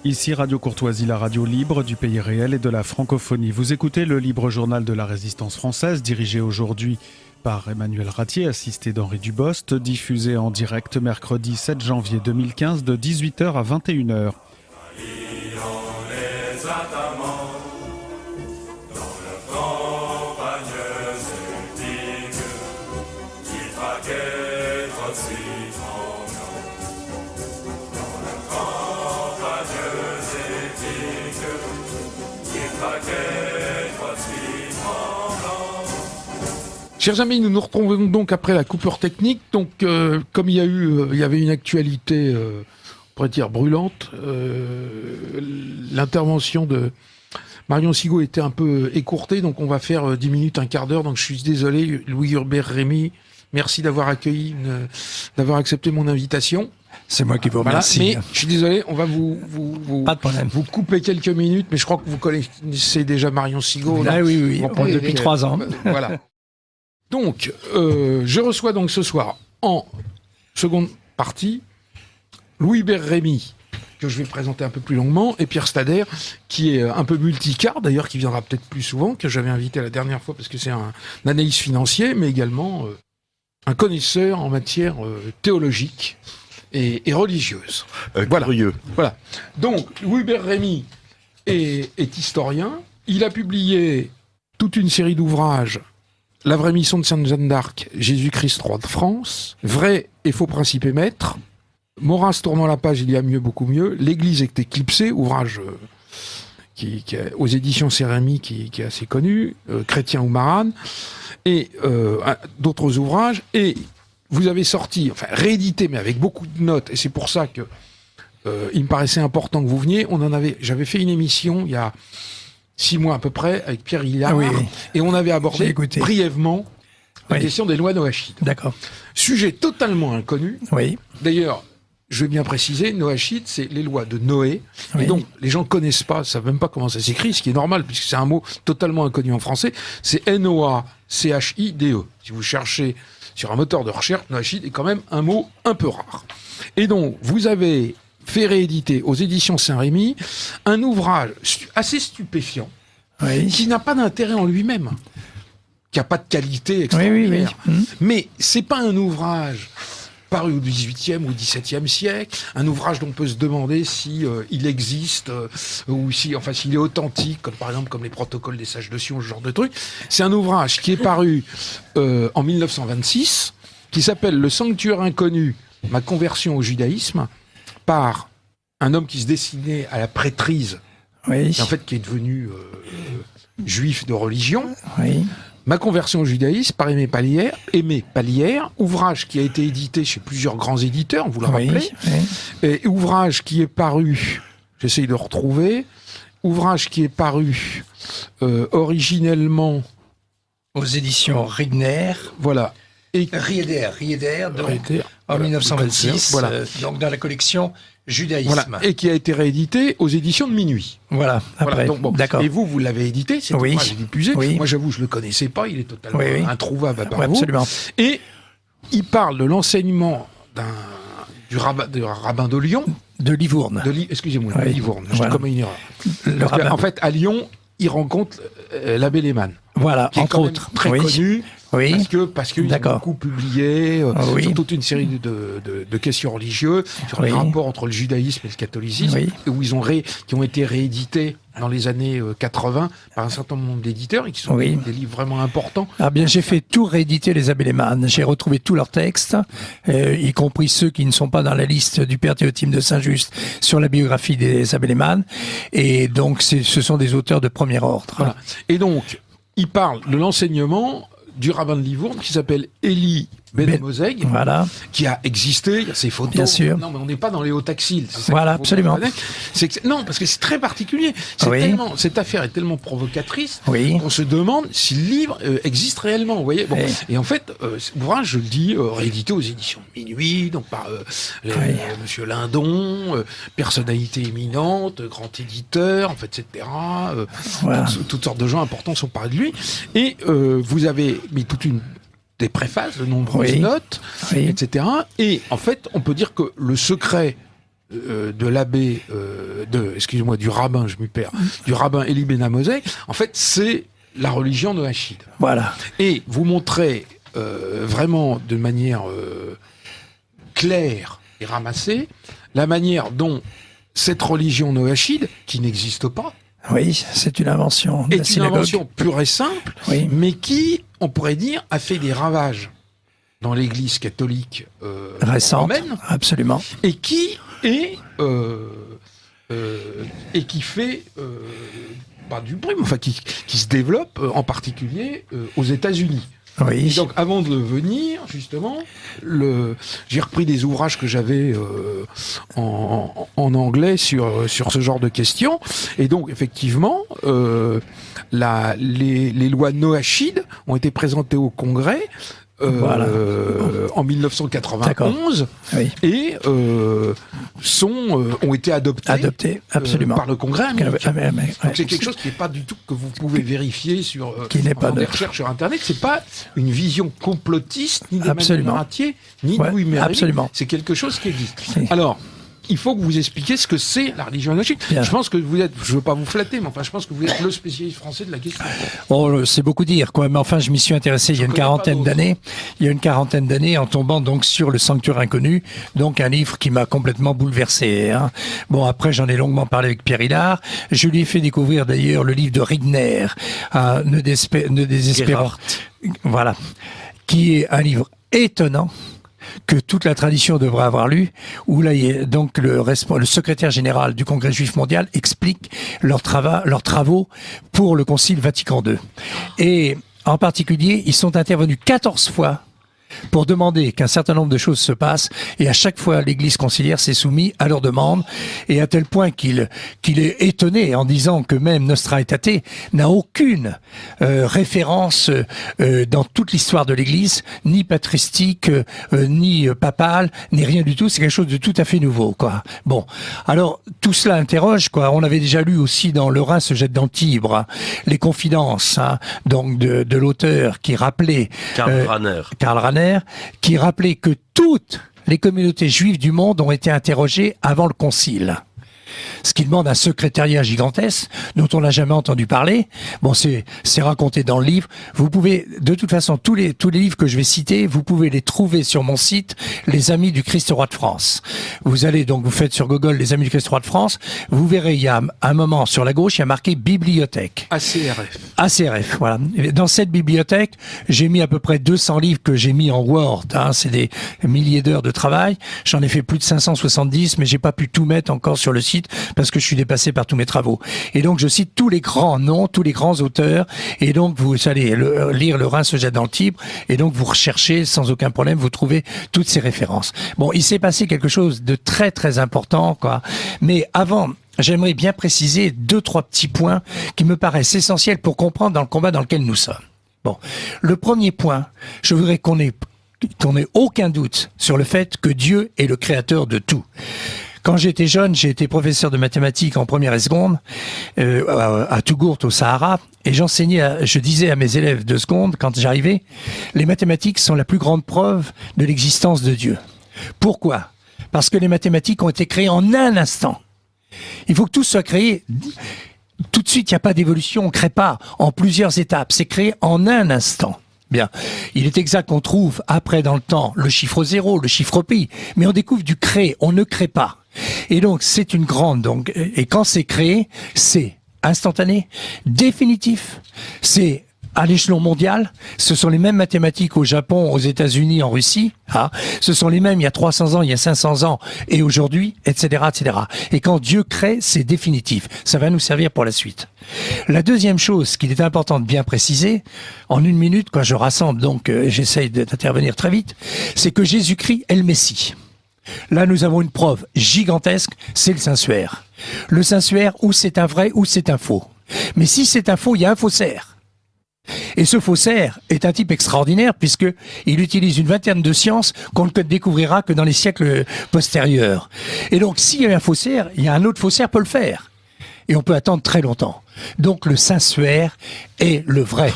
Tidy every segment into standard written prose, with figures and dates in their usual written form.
Ici Radio Courtoisie, la radio libre du pays réel et de la francophonie. Vous écoutez le libre journal de la résistance française, dirigé aujourd'hui par Emmanuel Ratier, assisté d'Henri Dubost, diffusé en direct mercredi 7 janvier 2015 de 18h à 21h. Chers amis, nous nous retrouvons donc après la coupure technique. Donc, comme il y avait une actualité, on pourrait dire brûlante, l'intervention de Marion Sigaud était un peu écourtée, donc on va faire 10 minutes, un quart d'heure. Donc, je suis désolé, Louis-Hubert Rémy, merci d'avoir d'avoir accepté mon invitation. C'est moi qui vous remercie. Voilà, mais je suis désolé, on va Pas de problème. vous couper quelques minutes, mais je crois que vous connaissez déjà Marion Sigaud. Ah oui, depuis 3 ans. Voilà. Donc, je reçois donc ce soir, en seconde partie, Louis-Hubert Rémy, que je vais présenter un peu plus longuement, et Pierre Stader, qui est un peu multicard, d'ailleurs, qui viendra peut-être plus souvent, que j'avais invité la dernière fois, parce que c'est un analyste financier, mais également un connaisseur en matière théologique et religieuse. Voilà. Curieux. Voilà. Donc, Louis-Hubert Rémy est historien. Il a publié toute une série d'ouvrages. La vraie mission de Sainte Jeanne d'Arc, Jésus-Christ, roi de France, Vrai et faux principe et maître, Maurras tournant la page, il y a mieux, beaucoup mieux, L'Église est éclipsée, ouvrage qui aux éditions Cérémie qui est assez connu, Chrétien ou Marane, et d'autres ouvrages. Et vous avez sorti, enfin réédité, mais avec beaucoup de notes, et c'est pour ça que il me paraissait important que vous veniez. J'avais fait une émission il y a 6 mois à peu près, avec Pierre Hillard, et on avait abordé brièvement la question des lois noachides. D'accord. Sujet totalement inconnu. Oui. D'ailleurs, je vais bien préciser, noachides, c'est les lois de Noé, et donc les gens ne connaissent pas, ne savent même pas comment ça s'écrit, ce qui est normal, puisque c'est un mot totalement inconnu en français, c'est Noachide. Si vous cherchez sur un moteur de recherche, noachide est quand même un mot un peu rare. Et donc, vous avez fait rééditer aux éditions Saint-Rémy un ouvrage assez stupéfiant, qui n'a pas d'intérêt en lui-même, qui n'a pas de qualité extraordinaire. Mais c'est pas un ouvrage paru au XVIIIe ou XVIIe siècle, un ouvrage dont on peut se demander si il existe ou si, enfin, s'il est authentique, comme par exemple comme les protocoles des sages de Sion, ce genre de truc. C'est un ouvrage qui est paru en 1926, qui s'appelle Le sanctuaire inconnu, ma conversion au judaïsme, par un homme qui se destinait à la prêtrise, en fait qui est devenu juif de religion. Ma conversion au judaïsme par Aimé Pallière, ouvrage qui a été édité chez plusieurs grands éditeurs, vous le rappelez, et ouvrage qui est paru, j'essaye de retrouver, ouvrage qui est paru originellement aux éditions Rigner. Voilà. Et Rieder, en 1926, donc dans la collection Judaïsme. Voilà. Et qui a été réédité aux éditions de Minuit. Voilà, après. Donc, bon. D'accord. Et vous l'avez édité, c'est épuisé. Moi, j'avoue, je ne le connaissais pas, il est totalement introuvable par vous. Absolument. Et il parle de l'enseignement du rabbin de Lyon. De Livourne. Excusez-moi, de Livourne. J'ai commis une erreur. En fait, à Lyon, il rencontre l'abbé Lehmann. Voilà, qui est entre autres. Très connu. Parce qu'il a beaucoup publié sur toute une série de questions religieuses, sur les rapports entre le judaïsme et le catholicisme, qui ont été réédités dans les années 80 par un certain nombre d'éditeurs et qui sont des livres vraiment importants. Ah bien, j'ai fait tout rééditer les abbés Lehmann. J'ai retrouvé tous leurs textes, y compris ceux qui ne sont pas dans la liste du Père Théotime de Saint-Just sur la biographie des abbés Lehmann. Et donc, ce sont des auteurs de premier ordre. Voilà. Et donc, il parle de l'enseignement du rabbin de Livourne qui s'appelle Élie Ben Moseg, qui a existé, il y a ses photos. Bien sûr. Non, mais on n'est pas dans les hauts-taxils. Voilà, absolument. Non, parce que c'est très particulier. Cette affaire est tellement provocatrice qu'on se demande si le livre existe réellement. Vous voyez. Et en fait, l'ouvrage, je le dis, réédité aux éditions de Minuit, donc par Monsieur Lindon, personnalité éminente, grand éditeur, en fait, etc. Toutes sortes de gens importants sont parlés de lui. Et vous avez mis toute une des préfaces, de nombreuses notes, etc. Et en fait, on peut dire que le secret de l'abbé, du rabbin, je m'y perds, du rabbin Elie Ben Amosai, en fait, c'est la religion noachide. Voilà. Et vous montrez vraiment de manière claire et ramassée la manière dont cette religion noachide, qui n'existe pas, oui, c'est une invention de la est une synagogue. invention pure et simple, Oui. mais qui, on pourrait dire, a fait des ravages dans l'Église catholique Récente, romaine, absolument. et qui est et qui fait pas du bruit, mais enfin qui se développe en particulier aux États-Unis. Oui. Et donc, avant de venir, justement, j'ai repris des ouvrages que j'avais en anglais sur ce genre de questions. Et donc, effectivement, les lois noachides ont été présentées au Congrès Voilà. En 1991 Oui. et ont été adoptées absolument. par le Congrès américain. Ouais. Donc c'est quelque chose qui n'est pas du tout que vous pouvez vérifier Qui n'est pas des neutre. recherches sur Internet. C'est pas une vision complotiste ni d'Emmanuel Absolument. Maratier ni Ouais, de Louis Méréville. absolument. C'est quelque chose qui existe. Oui. Alors, il faut que vous expliquiez ce que c'est la religion noachide. Bien. Je pense que je veux pas vous flatter, mais enfin, je pense que vous êtes le spécialiste français de la question. Oh, c'est beaucoup dire, quoi. Mais enfin, je m'y suis intéressé il y a une connais pas quarantaine d'autres. d'années. Il y a une quarantaine d'années, en tombant donc sur Le Sanctuaire inconnu, donc un livre qui m'a complètement bouleversé. Hein. Bon, après, j'en ai longuement parlé avec Pierre Hillard. Je lui ai fait découvrir d'ailleurs le livre de Rigner, Ne désespérons. Voilà, qui est un livre étonnant, que toute la tradition devrait avoir lu, où là, donc le secrétaire général du Congrès juif mondial explique leurs travaux pour le Concile Vatican II. Et en particulier, ils sont intervenus 14 fois pour demander qu'un certain nombre de choses se passent, et à chaque fois l'Église conciliaire s'est soumise à leurs demandes, et à tel point qu'il est étonné en disant que même Nostra Aetate n'a aucune référence dans toute l'histoire de l'Église, ni patristique, ni papale, ni rien du tout. C'est quelque chose de tout à fait nouveau, quoi. Bon, alors tout cela interroge, quoi. On avait déjà lu aussi dans Le Rhin se jette dans le Tibre, hein, les confidences, hein, donc de l'auteur qui rappelait Karl Rahner, qui rappelait que toutes les communautés juives du monde ont été interrogées avant le concile. Ce qui demande un secrétariat gigantesque dont on n'a jamais entendu parler. Bon, c'est raconté dans le livre. Vous pouvez, de toute façon, tous les livres que je vais citer, vous pouvez les trouver sur mon site, Les Amis du Christ Roi de France. Vous allez donc, vous faites sur Google Les Amis du Christ Roi de France. Vous verrez, il y a un moment sur la gauche, il y a marqué bibliothèque. ACRF, voilà. Et dans cette bibliothèque, j'ai mis à peu près 200 livres que j'ai mis en Word. Hein, c'est des milliers d'heures de travail. J'en ai fait plus de 570, mais j'ai pas pu tout mettre encore sur le site parce que je suis dépassé par tous mes travaux. Et donc, je cite tous les grands noms, tous les grands auteurs, et donc vous allez lire Le Rhin se jette dans le Tibre, et donc vous recherchez sans aucun problème, vous trouvez toutes ces références. Bon, il s'est passé quelque chose de très très important, quoi. Mais avant, j'aimerais bien préciser 2-3 petits points qui me paraissent essentiels pour comprendre dans le combat dans lequel nous sommes. Bon, le premier point, je voudrais qu'on ait aucun doute sur le fait que Dieu est le créateur de tout. Quand j'étais jeune, j'ai été professeur de mathématiques en première et seconde à Tougourt au Sahara, et je disais à mes élèves de seconde quand j'arrivais, les mathématiques sont la plus grande preuve de l'existence de Dieu. Pourquoi ? Parce que les mathématiques ont été créées en un instant. Il faut que tout soit créé tout de suite. Il n'y a pas d'évolution, on ne crée pas en plusieurs étapes. C'est créé en un instant. Bien. Il est exact qu'on trouve après dans le temps le chiffre 0, le chiffre pi, mais on découvre du créer, on ne crée pas. Et donc c'est une grande, et quand c'est créé, c'est instantané, définitif, c'est à l'échelon mondial, ce sont les mêmes mathématiques au Japon, aux États-Unis, en Russie, hein, ce sont les mêmes il y a 300 ans, il y a 500 ans, et aujourd'hui, etc., etc. Et quand Dieu crée, c'est définitif. Ça va nous servir pour la suite. La deuxième chose qu'il est important de bien préciser, en une minute, quand je rassemble, donc j'essaye d'intervenir très vite, c'est que Jésus-Christ est le Messie. Là, nous avons une preuve gigantesque, c'est le Saint-Suaire. Le Saint-Suaire, ou c'est un vrai, ou c'est un faux. Mais si c'est un faux, il y a un faussaire. Et ce faussaire est un type extraordinaire puisqu'il utilise une vingtaine de sciences qu'on ne découvrira que dans les siècles postérieurs. Et donc, s'il y a un faussaire, il y a un autre faussaire peut le faire. et on peut attendre très longtemps. Donc le Saint-Suaire est le vrai.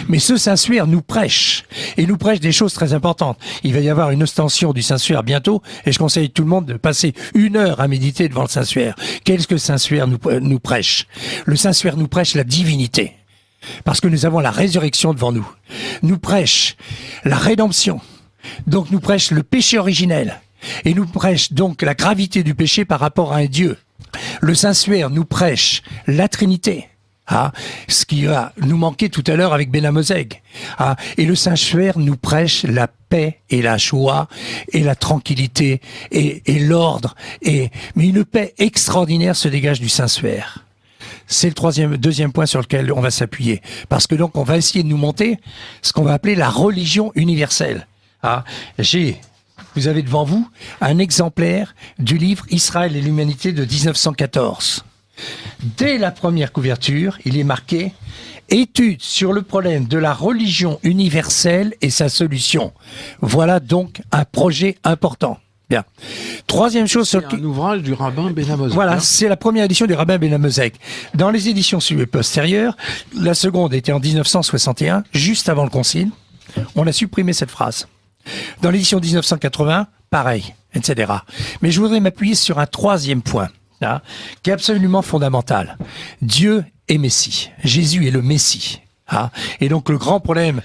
Mais ce Saint-Suaire nous prêche, et nous prêche des choses très importantes. Il va y avoir une ostension du Saint-Suaire bientôt, et je conseille tout le monde de passer 1 heure à méditer devant le Saint-Suaire. Qu'est-ce que le Saint-Suaire nous prêche? Le Saint-Suaire nous prêche la divinité, parce que nous avons la résurrection devant nous. Nous prêche la rédemption, donc nous prêche le péché originel, et nous prêche donc la gravité du péché par rapport à un Dieu. Le Saint-Suaire nous prêche la Trinité, ce qui va nous manquer tout à l'heure avec Ben Amozeg. Et le Saint-Suaire nous prêche la paix et la joie et la tranquillité et l'ordre. Mais une paix extraordinaire se dégage du Saint-Suaire. C'est le deuxième point sur lequel on va s'appuyer. Parce que donc on va essayer de nous monter ce qu'on va appeler la religion universelle. Vous avez devant vous un exemplaire du livre Israël et l'humanité de 1914. Dès la première couverture, il est marqué « Étude sur le problème de la religion universelle et sa solution ». Voilà donc un projet important. Bien. Troisième chose sur un ouvrage du rabbin Ben Amozeg. Voilà, c'est la première édition du rabbin Ben Amozeg. Dans les éditions postérieures, la seconde était en 1961, juste avant le concile. On a supprimé cette phrase. Dans l'édition 1980, pareil, etc. Mais je voudrais m'appuyer sur un troisième point, qui est absolument fondamental. Dieu est Messie. Jésus est le Messie. Et donc le grand problème...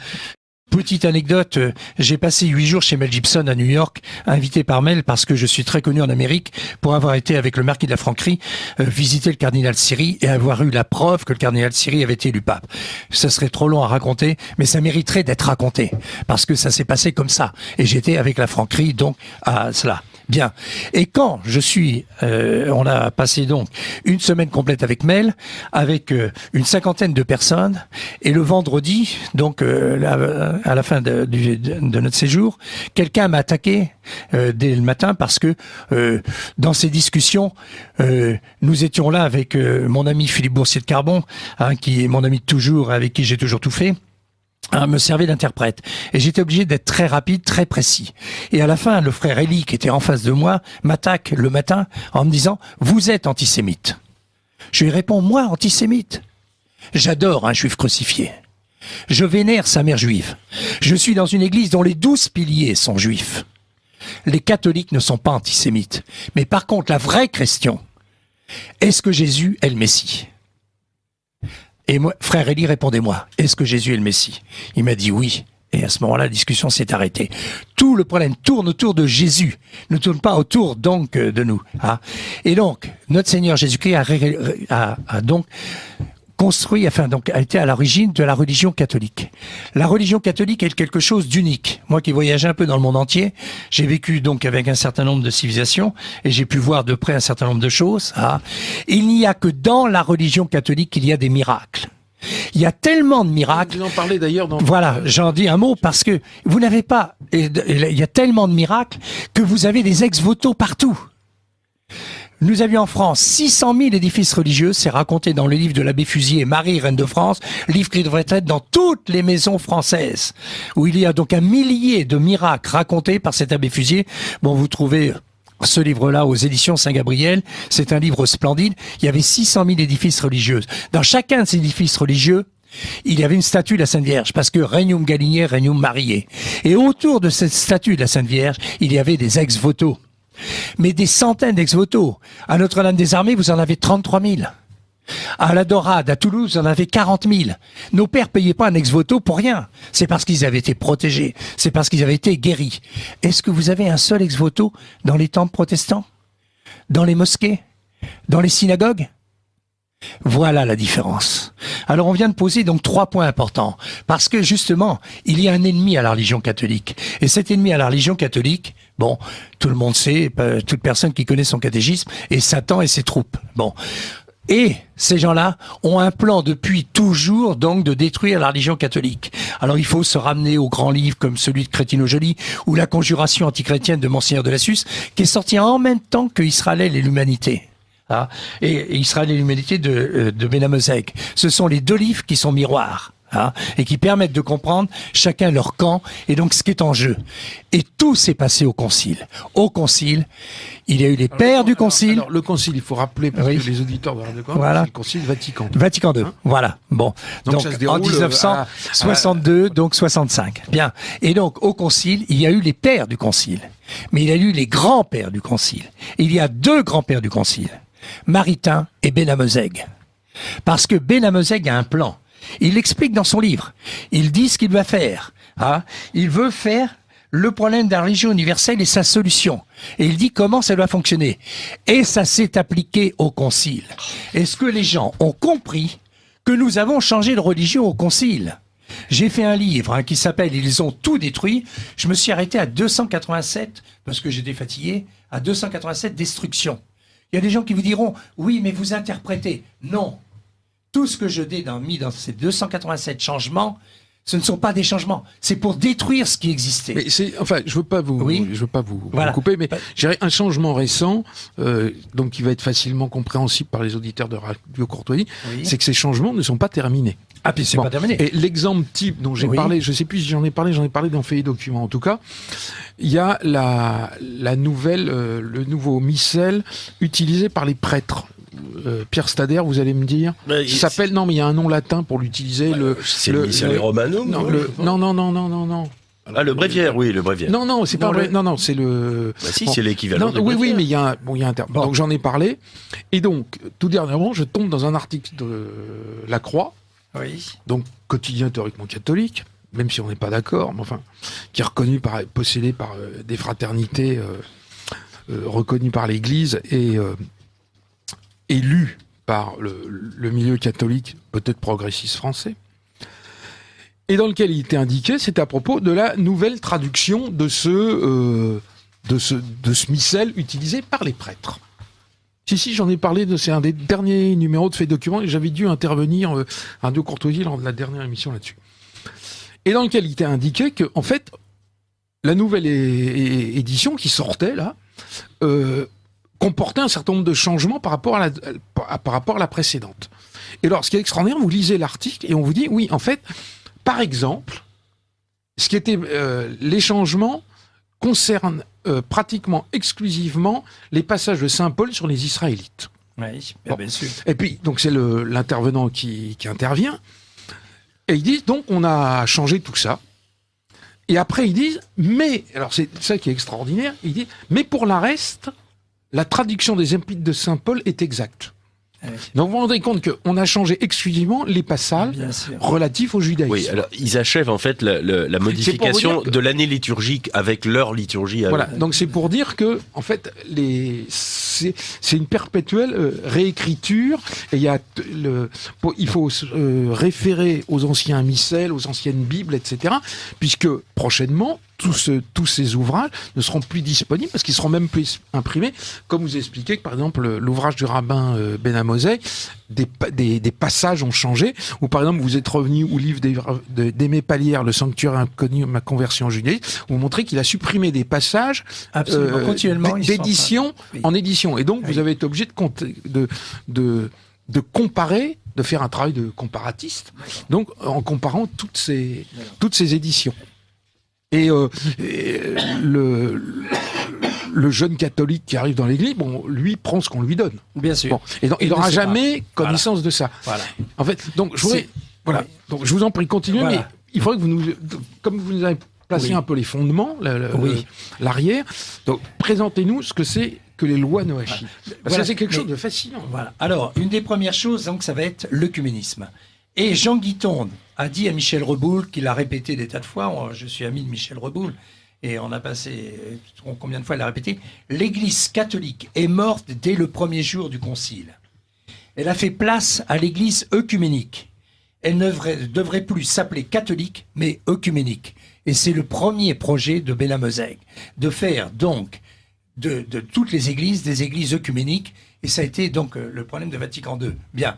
Petite anecdote, j'ai passé 8 jours chez Mel Gibson à New York, invité par Mel parce que je suis très connu en Amérique pour avoir été avec le marquis de la Franquerie visiter le cardinal Siri et avoir eu la preuve que le cardinal Siri avait été élu pape. Ça serait trop long à raconter, mais ça mériterait d'être raconté parce que ça s'est passé comme ça. Et j'étais avec la Franquerie donc à cela. Bien. Et quand on a passé donc une semaine complète avec Mel, avec une 50aine de personnes, et le vendredi, donc à la fin de notre séjour, quelqu'un m'a attaqué dès le matin parce que dans ces discussions, nous étions là avec mon ami Philippe Boursier de Carbon, qui est mon ami de toujours, avec qui j'ai toujours tout fait. Me servait d'interprète. Et j'étais obligé d'être très rapide, très précis. Et à la fin, le frère Elie, qui était en face de moi, m'attaque le matin en me disant « Vous êtes antisémite ». Je lui réponds « Moi, antisémite ». J'adore un juif crucifié. Je vénère sa mère juive. Je suis dans une église dont les 12 piliers sont juifs. Les catholiques ne sont pas antisémites. Mais par contre, la vraie question, est-ce que Jésus est le Messie ? Et moi, frère Elie, répondez-moi, est-ce que Jésus est le Messie? Il m'a dit oui. Et à ce moment-là, la discussion s'est arrêtée. Tout le problème tourne autour de Jésus, ne tourne pas autour donc de nous. Et donc, notre Seigneur Jésus-Christ a donc construit, a été à l'origine de la religion catholique. La religion catholique est quelque chose d'unique. Moi qui voyage un peu dans le monde entier, j'ai vécu donc avec un certain nombre de civilisations et j'ai pu voir de près un certain nombre de choses. Il n'y a que dans la religion catholique qu'il y a des miracles. Il y a tellement de miracles. Vous en parlez d'ailleurs dans... Voilà, j'en dis un mot parce que vous n'avez pas... Il y a tellement de miracles que vous avez des ex-voto partout. Nous avions en France 600 000 édifices religieux, c'est raconté dans le livre de l'abbé Fusier, Marie, reine de France, livre qui devrait être dans toutes les maisons françaises, où il y a donc 1 millier de miracles racontés par cet abbé Fusier. Bon, vous trouvez ce livre-là aux éditions Saint-Gabriel, c'est un livre splendide. Il y avait 600 000 édifices religieux. Dans chacun de ces édifices religieux, il y avait une statue de la Sainte Vierge, parce que Regnum Galiae, Regnum Mariae. Et autour de cette statue de la Sainte Vierge, il y avait des ex-voto. Mais des centaines d'ex-voto. À Notre-Dame-des-Armées, vous en avez 33 000. À la Dorade, à Toulouse, vous en avez 40 000. Nos pères payaient pas un ex-voto pour rien. C'est parce qu'ils avaient été protégés. C'est parce qu'ils avaient été guéris. Est-ce que vous avez un seul ex-voto dans les temples protestants? Dans les mosquées? Dans les synagogues? Voilà la différence. Alors on vient de poser donc 3 points importants. Parce que justement, il y a un ennemi à la religion catholique. Et cet ennemi à la religion catholique, bon, tout le monde sait, toute personne qui connaît son catéchisme, et Satan et ses troupes. Bon. Et ces gens-là ont un plan depuis toujours donc de détruire la religion catholique. Alors il faut se ramener aux grands livres comme celui de Crétino-Joly ou la Conjuration antichrétienne de Monseigneur de Lassus, qui est sorti en même temps que Israël et l'humanité. Et Israël et l'humanité de Ben Amozeg. Ce sont les 2 livres qui sont miroirs. et qui permettent de comprendre chacun leur camp et donc ce qui est en jeu. Et tout s'est passé au Concile. Au Concile, il y a eu les pères du Concile. Alors, le Concile, il faut rappeler, parce que les auditeurs de Radio Campus, c'est le Concile Vatican II. Vatican II, voilà. Bon, donc ça se déroule en 1962, donc 65. Bien. Et donc au Concile, il y a eu les pères du Concile, mais il y a eu les grands-pères du Concile. Et il y a deux grands-pères du Concile, Maritain et Benamozeg. Parce que Benamozeg a un plan. Il l'explique dans son livre. Il dit ce qu'il va faire. Il veut faire le problème de la religion universelle et sa solution. Et il dit comment ça doit fonctionner. Et ça s'est appliqué au Concile. Est-ce que les gens ont compris que nous avons changé de religion au Concile? J'ai fait un livre qui s'appelle « Ils ont tout détruit ». Je me suis arrêté à 287, parce que j'étais fatigué, à 287 destructions. Il y a des gens qui vous diront « Oui, mais vous interprétez ». Non. Tout ce que je mis dans ces 287 changements, ce ne sont pas des changements. C'est pour détruire ce qui existait. Mais je veux pas vous couper, mais j'ai un changement récent, donc qui va être facilement compréhensible par les auditeurs de Radio Courtoisie, c'est que ces changements ne sont pas terminés. Ah, puis c'est pas terminé. Et l'exemple type dont j'ai parlé, je sais plus si j'en ai parlé dans Fait et Documents. En tout cas, il y a la nouvelle, le nouveau missel utilisé par les prêtres. Pierre Stader, vous allez me dire, il s'appelle, non, mais il y a un nom latin pour l'utiliser. C'est le missel Romanum. Non. Le bréviaire, oui, le bréviaire. Non, c'est pas vrai. Non, c'est le. C'est l'équivalent. Oui, mais il y a un terme. Donc j'en ai parlé. Et donc, tout dernièrement, je tombe dans un article de La Croix. Donc, quotidien théoriquement catholique, même si on n'est pas d'accord, mais enfin, qui est possédé par des fraternités reconnues par l'Église et lu par le milieu catholique, peut-être progressiste français, et dans lequel il était indiqué, c'était à propos de la nouvelle traduction de ce missel utilisé par les prêtres. Si, j'en ai parlé, c'est un des derniers numéros de Fait Documents, et j'avais dû intervenir à Radio Courtoisie lors de la dernière émission là-dessus. Et dans lequel il était indiqué que, en fait, la nouvelle édition qui sortait là, comportait un certain nombre de changements par rapport à la précédente. Et alors, ce qui est extraordinaire, vous lisez l'article et on vous dit, oui, en fait, par exemple, ce qui était les changements concernent pratiquement exclusivement les passages de Saint Paul sur les Israélites. Oui, bien sûr. Et puis, donc c'est l'intervenant qui intervient, et ils disent, donc on a changé tout ça. Et après, ils disent, mais, alors c'est ça qui est extraordinaire, ils disent, mais pour la reste, la traduction des épîtres de Saint Paul est exacte. Donc vous vous rendez compte qu'on a changé exclusivement les passages relatifs au judaïsme. Oui, alors ils achèvent en fait la modification de l'année liturgique avec leur liturgie. Voilà, donc c'est pour dire que en fait c'est une perpétuelle réécriture et il faut référer aux anciens missels, aux anciennes Bibles, etc. Puisque prochainement tous ces ouvrages ne seront plus disponibles parce qu'ils seront même plus imprimés, comme vous expliquez que par exemple l'ouvrage du rabbin Benamozeg, des passages ont changé, ou par exemple vous êtes revenu au livre d'Aimé Pallière, Le sanctuaire inconnu, ma conversion au judaïsme, vous montrez qu'il a supprimé des passages d'édition en édition, et donc vous avez été obligé de comparer, de faire un travail de comparatiste, donc en comparant toutes ces éditions. Et le jeune catholique qui arrive dans l'église, lui prend ce qu'on lui donne. Bien sûr. Et donc, il n'aura jamais connaissance de ça. Voilà. En fait, donc je voudrais, donc je vous en prie, continuez, mais il faudrait que comme vous nous avez placé un peu les fondements, l'arrière, donc présentez-nous ce que c'est que les lois noachites. Parce que c'est quelque chose de fascinant. Voilà. Alors, une des premières choses, donc, ça va être l'œcuménisme. Et Jean Guitonde a dit à Michel Reboul, qu'il a répété des tas de fois, je suis ami de Michel Reboul, et on a passé, combien de fois il a répété, l'Église catholique est morte dès le premier jour du Concile. Elle a fait place à l'Église œcuménique. Elle ne devrait plus s'appeler catholique, mais œcuménique. Et c'est le premier projet de Benamozeg, de faire donc de toutes les églises des églises œcuméniques. Et ça a été donc le problème de Vatican II. Bien.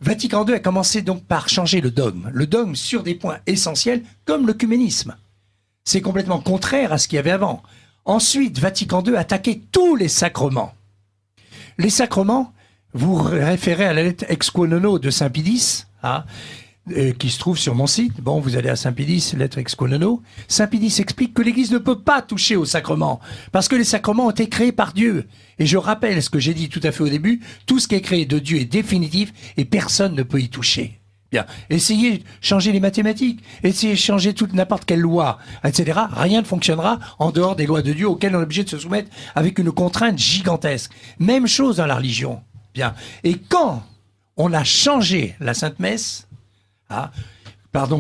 Vatican II a commencé donc par changer le dogme sur des points essentiels comme l'œcuménisme. C'est complètement contraire à ce qu'il y avait avant. Ensuite, Vatican II a attaqué tous les sacrements. Les sacrements, vous référez à la lettre Ex Quo Nono de Saint Pie X, qui se trouve sur mon site. Bon, vous allez à Saint-Pédis, lettre ex quo. Saint-Pédis explique que l'Église ne peut pas toucher aux sacrements, parce que les sacrements ont été créés par Dieu. Et je rappelle ce que j'ai dit tout à fait au début, tout ce qui est créé de Dieu est définitif et personne ne peut y toucher. Bien. Essayez de changer les mathématiques, essayez de changer n'importe quelle loi, etc. Rien ne fonctionnera en dehors des lois de Dieu auxquelles on est obligé de se soumettre avec une contrainte gigantesque. Même chose dans la religion. Bien. Et quand on a changé la Sainte Messe,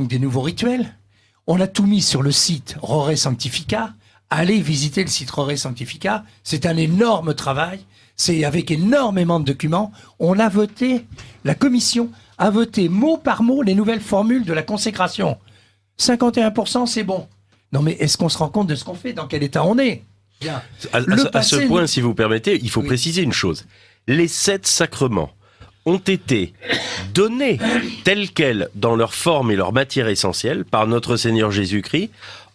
des nouveaux rituels, on a tout mis sur le site Rore Sanctifica. Allez visiter le site Rore Sanctifica. C'est un énorme travail. C'est avec énormément de documents. On a voté, la commission a voté mot par mot les nouvelles formules de la consécration. 51%, c'est bon. Non mais est-ce qu'on se rend compte de ce qu'on fait? Dans quel état on est? Bien. À ce point, si vous permettez, il faut préciser une chose. Les 7 sacrements ont été donnés tels quels dans leur forme et leur matière essentielle par notre Seigneur Jésus-Christ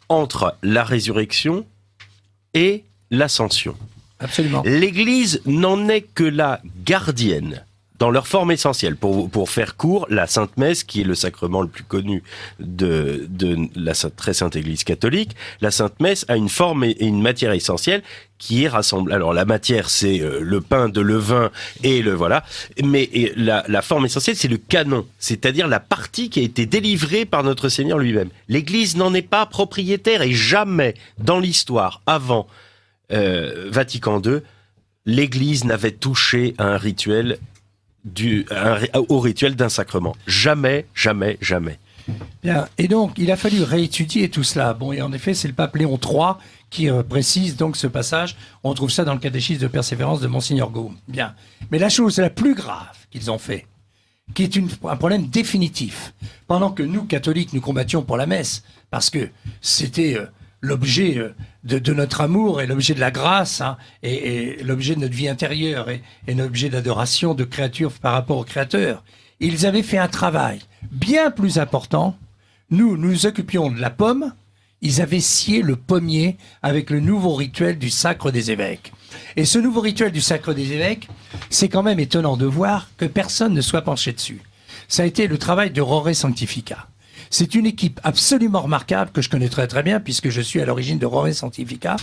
entre la résurrection et l'ascension. Absolument. L'Église n'en est que la gardienne dans leur forme essentielle. Pour faire court, la Sainte Messe, qui est le sacrement le plus connu de la très sainte Église catholique, la Sainte Messe a une forme et une matière essentielle qui est rassemblée. Alors la matière, c'est le pain, de levain et le voilà. Mais la forme essentielle, c'est le canon, c'est-à-dire la partie qui a été délivrée par notre Seigneur lui-même. L'Église n'en est pas propriétaire et jamais dans l'histoire avant Vatican II, l'Église n'avait touché à un rituel au rituel d'un sacrement. Jamais, jamais, jamais. Bien. Et donc, il a fallu réétudier tout cela. Bon, et en effet, c'est le pape Léon III qui précise donc ce passage. On trouve ça dans le catéchisme de persévérance de Monseigneur Gaume. Bien. Mais la chose la plus grave qu'ils ont fait, qui est un problème définitif, pendant que nous, catholiques, nous combattions pour la messe, parce que c'était l'objet de notre amour et l'objet de la grâce, et l'objet de notre vie intérieure et l'objet d'adoration de créature par rapport au Créateur. Ils avaient fait un travail bien plus important. Nous nous occupions de la pomme. Ils avaient scié le pommier avec le nouveau rituel du sacre des évêques. Et ce nouveau rituel du sacre des évêques, c'est quand même étonnant de voir que personne ne soit penché dessus. Ça a été le travail de Rore Sanctifica. C'est une équipe absolument remarquable que je connais très très bien puisque je suis à l'origine de Rore Sanctifica.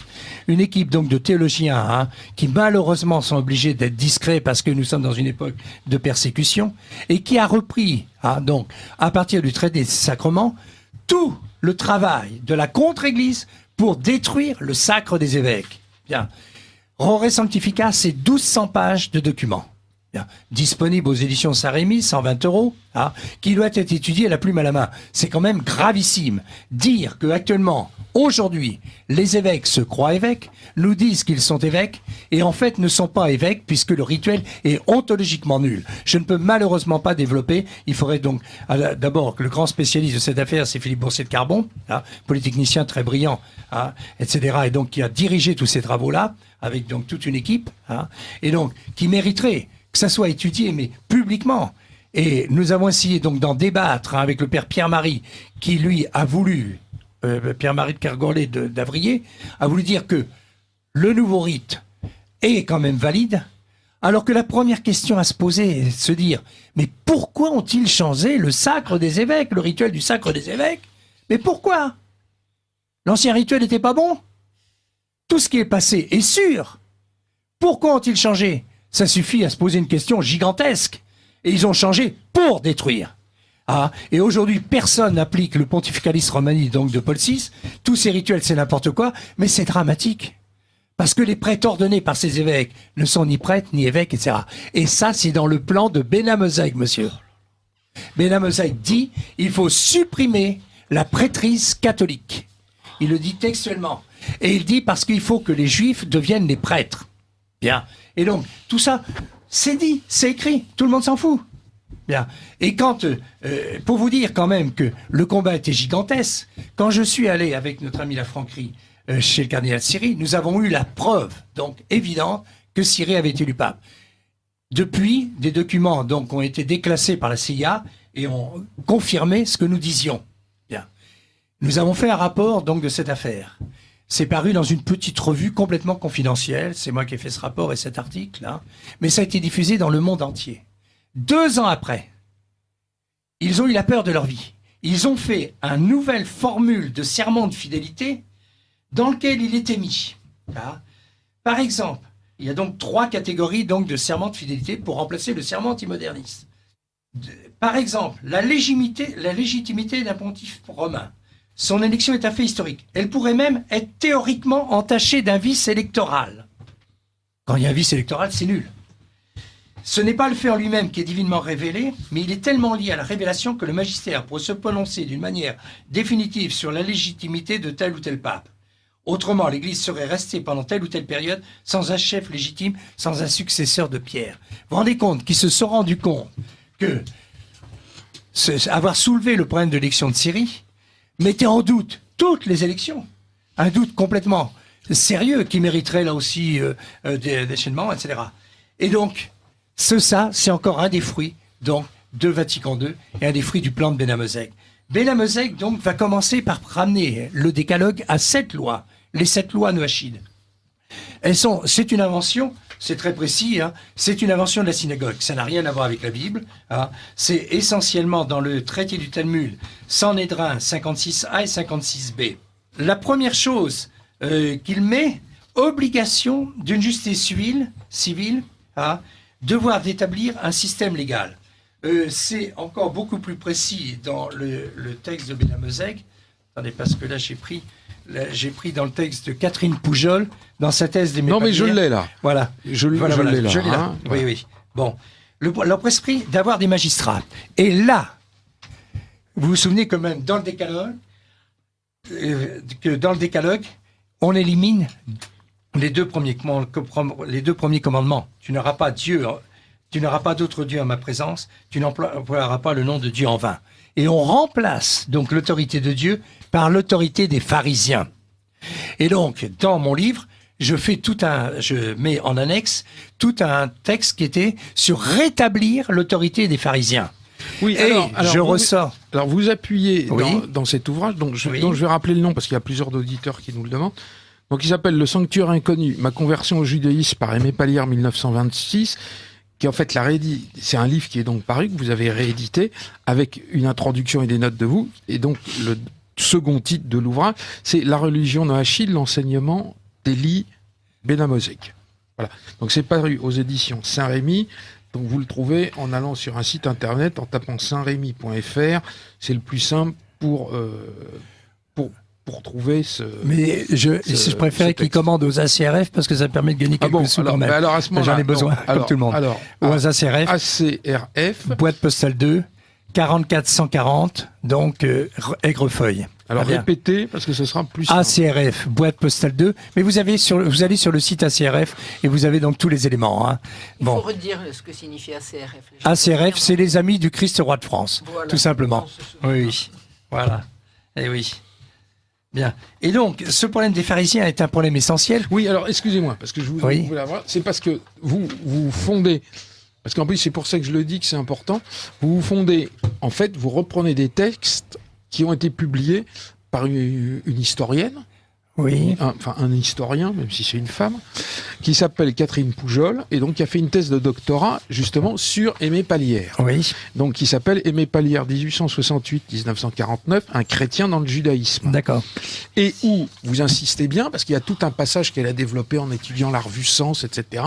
Une équipe donc de théologiens qui malheureusement sont obligés d'être discrets parce que nous sommes dans une époque de persécution et qui a repris donc à partir du traité des sacrements tout le travail de la contre-église pour détruire le sacre des évêques. Bien. Rore Sanctifica, c'est 1200 pages de documents. Disponible aux éditions Saint-Rémy, 120 €, qui doit être étudié à la plume à la main. C'est quand même gravissime. Dire que actuellement, aujourd'hui, les évêques se croient évêques, nous disent qu'ils sont évêques, et en fait ne sont pas évêques puisque le rituel est ontologiquement nul. Je ne peux malheureusement pas développer. Il faudrait donc, d'abord, que le grand spécialiste de cette affaire, c'est Philippe Boursier de Carbon, polytechnicien très brillant, etc., et donc qui a dirigé tous ces travaux-là, avec donc toute une équipe, et donc qui mériterait que ça soit étudié, mais publiquement. Et nous avons essayé donc d'en débattre avec le père Pierre-Marie, qui lui a voulu, Pierre-Marie de Kergorlet d'Avrier, a voulu dire que le nouveau rite est quand même valide, alors que la première question à se poser est de se dire, mais pourquoi ont-ils changé le sacre des évêques, le rituel du sacre des évêques? Mais pourquoi? L'ancien rituel n'était pas bon? Tout ce qui est passé est sûr. Pourquoi ont-ils changé? Ça suffit à se poser une question gigantesque. Et ils ont changé pour détruire. Et aujourd'hui, personne n'applique le Pontificalis Romani, donc de Paul VI. Tous ces rituels, c'est n'importe quoi, mais c'est dramatique. Parce que les prêtres ordonnés par ces évêques ne sont ni prêtres, ni évêques, etc. Et ça, c'est dans le plan de Benhamou-Mosaïque, monsieur. Benhamou-Mosaïque dit, il faut supprimer la prêtrise catholique. Il le dit textuellement. Et il dit parce qu'il faut que les juifs deviennent les prêtres. Bien. Et donc, tout ça, c'est dit, c'est écrit, tout le monde s'en fout. Bien. Et quand, pour vous dire quand même que le combat était gigantesque, quand je suis allé avec notre ami la Franquerie chez le cardinal Siri, nous avons eu la preuve, donc évidente, que Siri avait été élu pape. Depuis, des documents donc ont été déclassés par la CIA et ont confirmé ce que nous disions. Bien. Nous avons fait un rapport donc de cette affaire. C'est paru dans une petite revue complètement confidentielle. C'est moi qui ai fait ce rapport et cet article, mais ça a été diffusé dans le monde entier. 2 ans après, ils ont eu la peur de leur vie. Ils ont fait une nouvelle formule de serment de fidélité dans lequel il était mis. Par exemple, il y a donc 3 catégories donc, de serment de fidélité pour remplacer le serment antimoderniste. Par exemple, la légitimité d'un pontife romain. Son élection est un fait historique. Elle pourrait même être théoriquement entachée d'un vice électoral. Quand il y a un vice électoral, c'est nul. Ce n'est pas le fait en lui-même qui est divinement révélé, mais il est tellement lié à la révélation que le magistère pourrait se prononcer d'une manière définitive sur la légitimité de tel ou tel pape. Autrement, l'Église serait restée pendant telle ou telle période sans un chef légitime, sans un successeur de Pierre. Vous vous rendez compte qu'ils se sont rendus compte que avoir soulevé le problème de l'élection de Syrie mettait en doute toutes les élections. Un doute complètement sérieux qui mériterait là aussi déchaînement, etc. Et donc, ça, c'est encore un des fruits donc, de Vatican II et un des fruits du plan de Benhamezeg. Benhamezeg, donc, va commencer par ramener le décalogue à 7 lois, les 7 lois noachides. C'est une invention, c'est très précis, c'est une invention de la synagogue. Ça n'a rien à voir avec la Bible. C'est essentiellement dans le traité du Talmud, Sanhédrin 56a et 56b. La première chose qu'il met, obligation d'une justice civile, devoir d'établir un système légal. C'est encore beaucoup plus précis dans le texte de Benhamezeg. Attendez, parce que là, j'ai pris dans le texte de Catherine Poujol, dans sa thèse des Non, mais je l'ai là. Voilà. Je l'ai là. Oui, oui. Bon. Leur esprit d'avoir des magistrats. Et là, vous vous souvenez quand même, dans le décalogue, on élimine les deux premiers commandements. Tu n'auras pas d'autre Dieu en ma présence, tu n'emploieras pas le nom de Dieu en vain. Et on remplace donc l'autorité de Dieu par l'autorité des pharisiens. Et donc, dans mon livre, je mets en annexe tout un texte qui était sur rétablir l'autorité des pharisiens. Oui, alors vous appuyez dans cet ouvrage, dont je vais rappeler le nom parce qu'il y a plusieurs auditeurs qui nous le demandent. Donc il s'appelle Le Sanctuaire inconnu, ma conversion au judaïsme par Aimé Pallière 1926, qui en fait c'est un livre qui est donc paru, que vous avez réédité, avec une introduction et des notes de vous, et donc le second titre de l'ouvrage, c'est La religion noachide, l'enseignement d'Élie Benhamezeg. Voilà. Donc c'est paru aux éditions Saint-Rémy. Donc vous le trouvez en allant sur un site internet, en tapant saintrémy.fr. C'est le plus simple pour trouver ce. Mais je préférais qu'il commande aux ACRF parce que ça permet de gagner quelques sous quand même. Alors à ce moment-là, j'en ai besoin, comme tout le monde. Alors, aux ACRF. ACRF. Boîte postale 2, 44 140, donc Aigrefeuille. Alors répétez, parce que ce sera plus simple. ACRF, boîte postale 2, mais vous allez sur le site ACRF et vous avez donc tous les éléments. Il faut redire ce que signifie ACRF. ACRF, c'est les Amis du Christ Roi de France, voilà, tout simplement. Oui, voilà. Et oui. Bien. Et donc, ce problème des pharisiens est un problème essentiel. Oui, alors excusez-moi, parce que je voulais avoir. C'est parce que vous fondez. Parce qu'en plus, c'est pour ça que je le dis que c'est important. Vous fondez. En fait, vous reprenez des textes qui ont été publiés par une historienne. Oui. Un historien, même si c'est une femme, qui s'appelle Catherine Poujol, et donc qui a fait une thèse de doctorat, justement, sur Aimé Pallière. Oui. Donc, qui s'appelle Aimé Pallière 1868-1949, un chrétien dans le judaïsme. D'accord. Et où vous insistez bien, parce qu'il y a tout un passage qu'elle a développé en étudiant la revue Sens, etc.,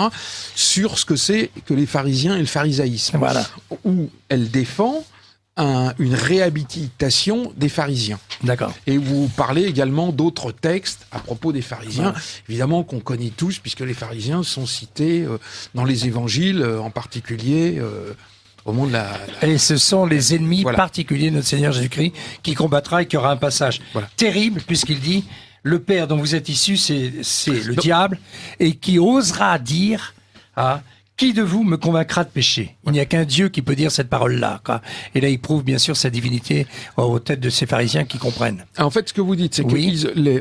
sur ce que c'est que les pharisiens et le pharisaïsme. Voilà. Où elle défend une réhabilitation des pharisiens. D'accord. Et vous parlez également d'autres textes à propos des pharisiens, évidemment qu'on connaît tous, puisque les pharisiens sont cités dans les évangiles, en particulier au moment de Et ce sont les ennemis particuliers de notre Seigneur Jésus-Christ qui combattra et qui aura un passage terrible, puisqu'il dit « Le Père dont vous êtes issus, c'est le diable, et qui osera dire... Qui de vous me convaincra de péché ? Il n'y a qu'un Dieu qui peut dire cette parole-là. Et là, il prouve bien sûr sa divinité aux têtes de ces pharisiens qui comprennent. En fait, ce que vous dites, c'est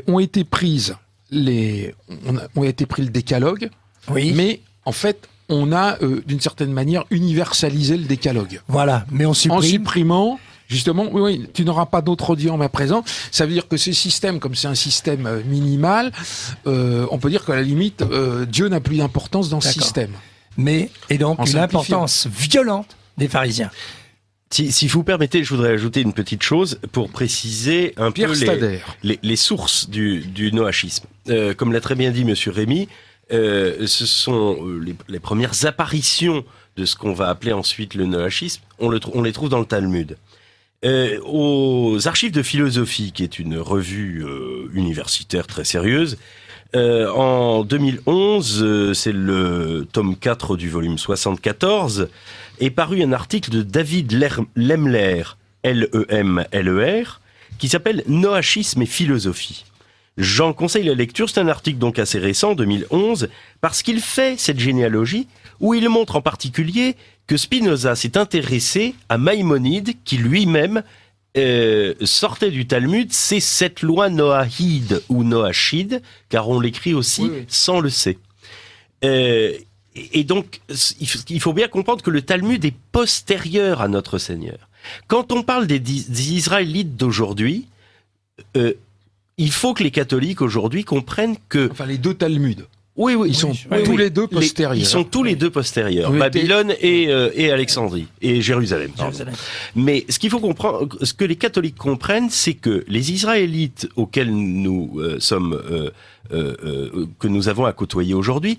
ont été pris le décalogue, mais en fait, on a d'une certaine manière universalisé le décalogue. Voilà, mais on supprime. En supprimant. Justement, tu n'auras pas d'autre Dieu en ma présence. Ça veut dire que ces systèmes, comme c'est un système minimal, on peut dire qu'à la limite, Dieu n'a plus d'importance dans ce système. Et donc une importance violente des pharisiens. Si vous permettez, je voudrais ajouter une petite chose pour préciser un Pierre peu Stader. les sources du noachisme. Comme l'a très bien dit Monsieur Rémy, ce sont les premières apparitions de ce qu'on va appeler ensuite le noachisme. On les trouve dans le Talmud. Aux archives de philosophie, qui est une revue universitaire très sérieuse, en 2011, c'est le tome 4 du volume 74, est paru un article de David Lemler, Lemler, qui s'appelle « Noachisme et philosophie ». J'en conseille la lecture, c'est un article donc assez récent, 2011, parce qu'il fait cette généalogie où il montre en particulier que Spinoza s'est intéressé à Maïmonide, qui lui-même sortait du Talmud, c'est cette loi noahide ou noachide, car on l'écrit aussi sans le C. Et donc, il faut bien comprendre que le Talmud est postérieur à notre Seigneur. Quand on parle des Israélites d'aujourd'hui, il faut que les catholiques aujourd'hui comprennent que... Enfin, les deux Talmuds. Oui, Ils sont tous les deux postérieurs. Ils sont tous les deux postérieurs. Babylone et Alexandrie. Et Jérusalem. Mais ce qu'il faut comprendre, ce que les catholiques comprennent, c'est que les Israélites auxquels nous que nous avons à côtoyer aujourd'hui,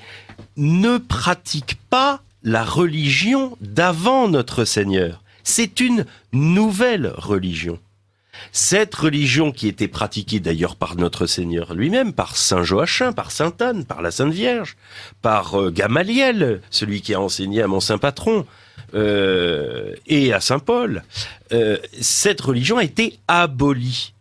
ne pratiquent pas la religion d'avant notre Seigneur. C'est une nouvelle religion. Cette religion qui était pratiquée d'ailleurs par notre Seigneur lui-même, par Saint Joachim, par Sainte Anne, par la Sainte Vierge, par Gamaliel, celui qui a enseigné à mon saint patron, et à Saint Paul, cette religion a été abolie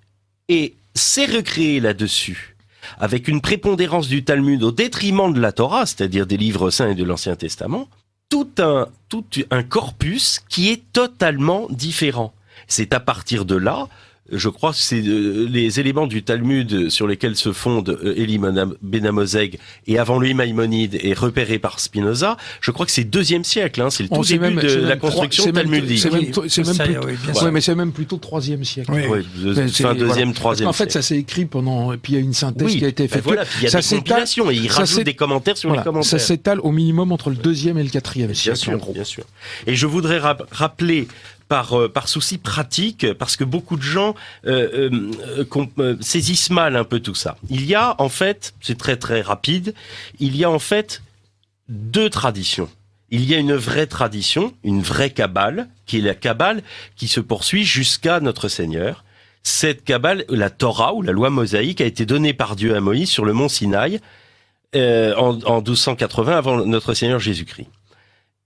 et s'est recréée là-dessus, avec une prépondérance du Talmud au détriment de la Torah, c'est-à-dire des livres saints et de l'Ancien Testament, tout un corpus qui est totalement différent. C'est à partir de là, je crois que c'est les éléments du Talmud sur lesquels se fonde Élie Ben Amozeg et avant lui Maïmonide et repéré par Spinoza. Je crois que c'est 2e siècle, c'est le tout début de la construction talmudique. C'est même plutôt 3e siècle. Fin 2e, 3e siècle. En fait, ça s'est écrit pendant, puis il y a une synthèse qui a été faite. Il y a des compilations et il rajoute des commentaires sur les commentaires. Ça s'étale au minimum entre le 2e et le 4e siècle. Bien sûr. Et je voudrais rappeler par souci pratique, parce que beaucoup de gens saisissent mal un peu tout ça. Il y a en fait, c'est très très rapide, il y a en fait 2 traditions. Il y a une vraie tradition, une vraie Kabbale, qui est la Kabbale qui se poursuit jusqu'à notre Seigneur. Cette Kabbale, la Torah ou la loi mosaïque, a été donnée par Dieu à Moïse sur le mont Sinaï en 1280 avant notre Seigneur Jésus-Christ.